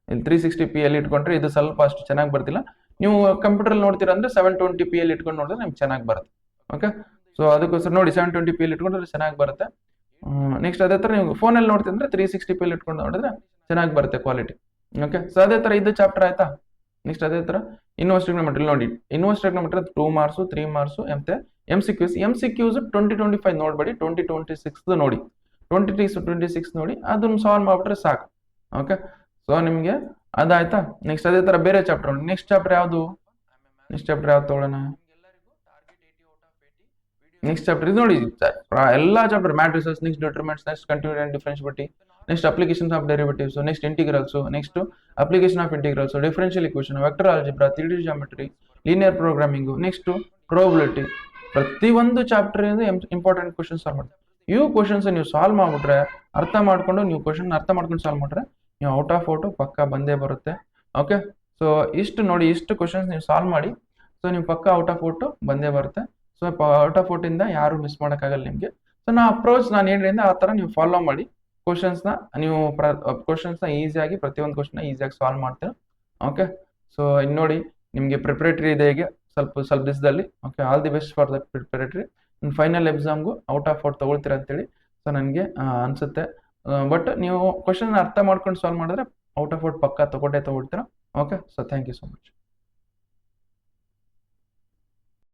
ಇಲ್ಲಿ 360p ಅಲ್ಲಿ ಇಟ್ಕೊಂಡ್ರೆ ಇದು ಸ್ವಲ್ಪ ಅಷ್ಟು ಚೆನ್ನಾಗಿ ಬರ್ತಿಲ್ಲ. ನೀವು ಕಂಪ್ಯೂಟರ್ ಅಲ್ಲಿ ನೋಡ್ತೀರಾ ಅಂದ್ರೆ 720p ಅಲ್ಲಿ ಇಟ್ಕೊಂಡು ನೋಡಿದ್ರೆ ನಿಮ್ಗೆ ಚೆನ್ನಾಗಿ ಬರುತ್ತೆ. ಓಕೆ, ಸೊ ಅದಕ್ಕೋಸ್ಕರ ನೋಡಿ 720p ಅಲ್ಲಿ ಇಟ್ಕೊಂಡ್ರೆ ಚೆನ್ನಾಗಿ ಬರುತ್ತೆ. ನೆಕ್ಸ್ಟ್ ಅದೇ ತರ ನೀವು ಫೋನಲ್ಲಿ ನೋಡ್ತೀವಿ ಅಂದ್ರೆ 360p ಅಲ್ಲಿ ಇಟ್ಕೊಂಡು ನೋಡಿದ್ರೆ ಚೆನ್ನಾಗಿ ಬರುತ್ತೆ ಕ್ವಾಲಿಟಿ. ಓಕೆ, ಸೊ ಅದೇ ತರ ಇದು ಚಾಪ್ಟರ್ ಆಯ್ತಾ? ನೆಕ್ಸ್ಟ್ ಅದೇ ತರ ಇನ್ವರ್ಸ್ ಟ್ರಿಗ್ನೋಮೆಟ್ರಿ ನೋಡಿ. ಇನ್ವರ್ಸ್ ಟ್ರಿಗ್ನೋಮೆಟ್ರಿ 2 ಮಾರ್ಕ್ಸ್ 3 ಮಾರ್ಕ್ಸ್ ಮತ್ತೆ MCQs 2025 ನೋಡ್ಬೇಡಿ, 2026 ನೋಡಿ. 2026 ನೋಡಿ, ಅದನ್ನ ಸಾಲ್ವ್ ಮಾಡ್ಬಿಟ್ರೆ ಸಾಕು. ಓಕೆ, ಸೊ ನಿಮ್ಗೆ ಅದಾಯ್ತಾ? ನೆಕ್ಸ್ಟ್ ಅದೇ ತರ ಬೇರೆ ಚಾಪ್ಟರ್ ನೋಡಿ. ನೆಕ್ಸ್ಟ್ ಚಾಪ್ಟರ್ ಯಾವ್ದು ತಗೊಳ್ಳೋಣ? ನೆಕ್ಸ್ಟ್ ಚಾಪ್ಟರ್ ಇದು ನೋಡಿ, ಎಲ್ಲಾ chapter matrices, next determinants, next continuous and differentiability, next applications of derivatives, next integrals, next application of integrals, differential equation, vector algebra, 3D geometry, linear programming, next probability. ಪ್ರತಿಯೊಂದು chapter ಇಂದ important questions solve ಮಾಡ್ತಾರೆ. ಇವು questions ನೀವು solve ಮಾಡ್ಬಿಟ್ರೆ, ಅರ್ಥ ಮಾಡ್ಕೊಂಡು solve ಮಾಡ್ರೆ ನೀವು ಔಟ್ ಆಫ್ ಪಕ್ಕ ಬಂದೇ ಬರುತ್ತೆ. ಓಕೆ, ಸೊ ಇಷ್ಟು ನೋಡಿ, ಇಷ್ಟು ಕ್ವಶನ್ಸ್ ನೀವು ಸಾಲ್ವ್ ಮಾಡಿ, ಸೊ ನೀವು ಪಕ್ಕ ಔಟ್ ಆಫ್ ಬಂದೇ ಬರುತ್ತೆ. ಸೊ ಔಟ್ ಆಫ್ ಇಂದ ಯಾರು ಮಿಸ್ ಮಾಡೋಕ್ಕಾಗಲ್ಲ ನಿಮಗೆ. ಸೊ ನಾನು ಹೇಳಿದ್ರೆ ಆ ತರ ನೀವು ಫಾಲೋ ಮಾಡಿ ಕ್ವಶನ್ಸ್ನ ಈಸಿಯಾಗಿ, ಪ್ರತಿಯೊಂದು ಕ್ವಶನ್ ಈಸಿಯಾಗಿ ಸಾಲ್ವ್ ಮಾಡ್ತೀರಾ. ಓಕೆ, ಸೊ ಇನ್ನು ನೋಡಿ, ನಿಮಗೆ ಪ್ರಿಪರೇಟರಿ ಇದೆ ಈಗ ಸ್ವಲ್ಪ ದಿವಸದಲ್ಲಿ. Okay, all the best for the preparatory. Final ಎಕ್ಸಾಮ್ಗೂ ಔಟ್ ಆಫ್ ತಗೊಳ್ತೀರಾ ಅಂತೇಳಿ ಸೊ ನನಗೆ ಅನ್ಸುತ್ತೆ. ಬಟ್ ನೀವು ಕ್ವಶನ್ ಅರ್ಥ ಮಾಡ್ಕೊಂಡು ಸಾಲ್ವ್ ಮಾಡಿದ್ರೆ ಔಟ್ ಆಫ್ ಪಕ್ಕ ತಗೊಳ್ತೀರಾ. Okay, so thank you so much.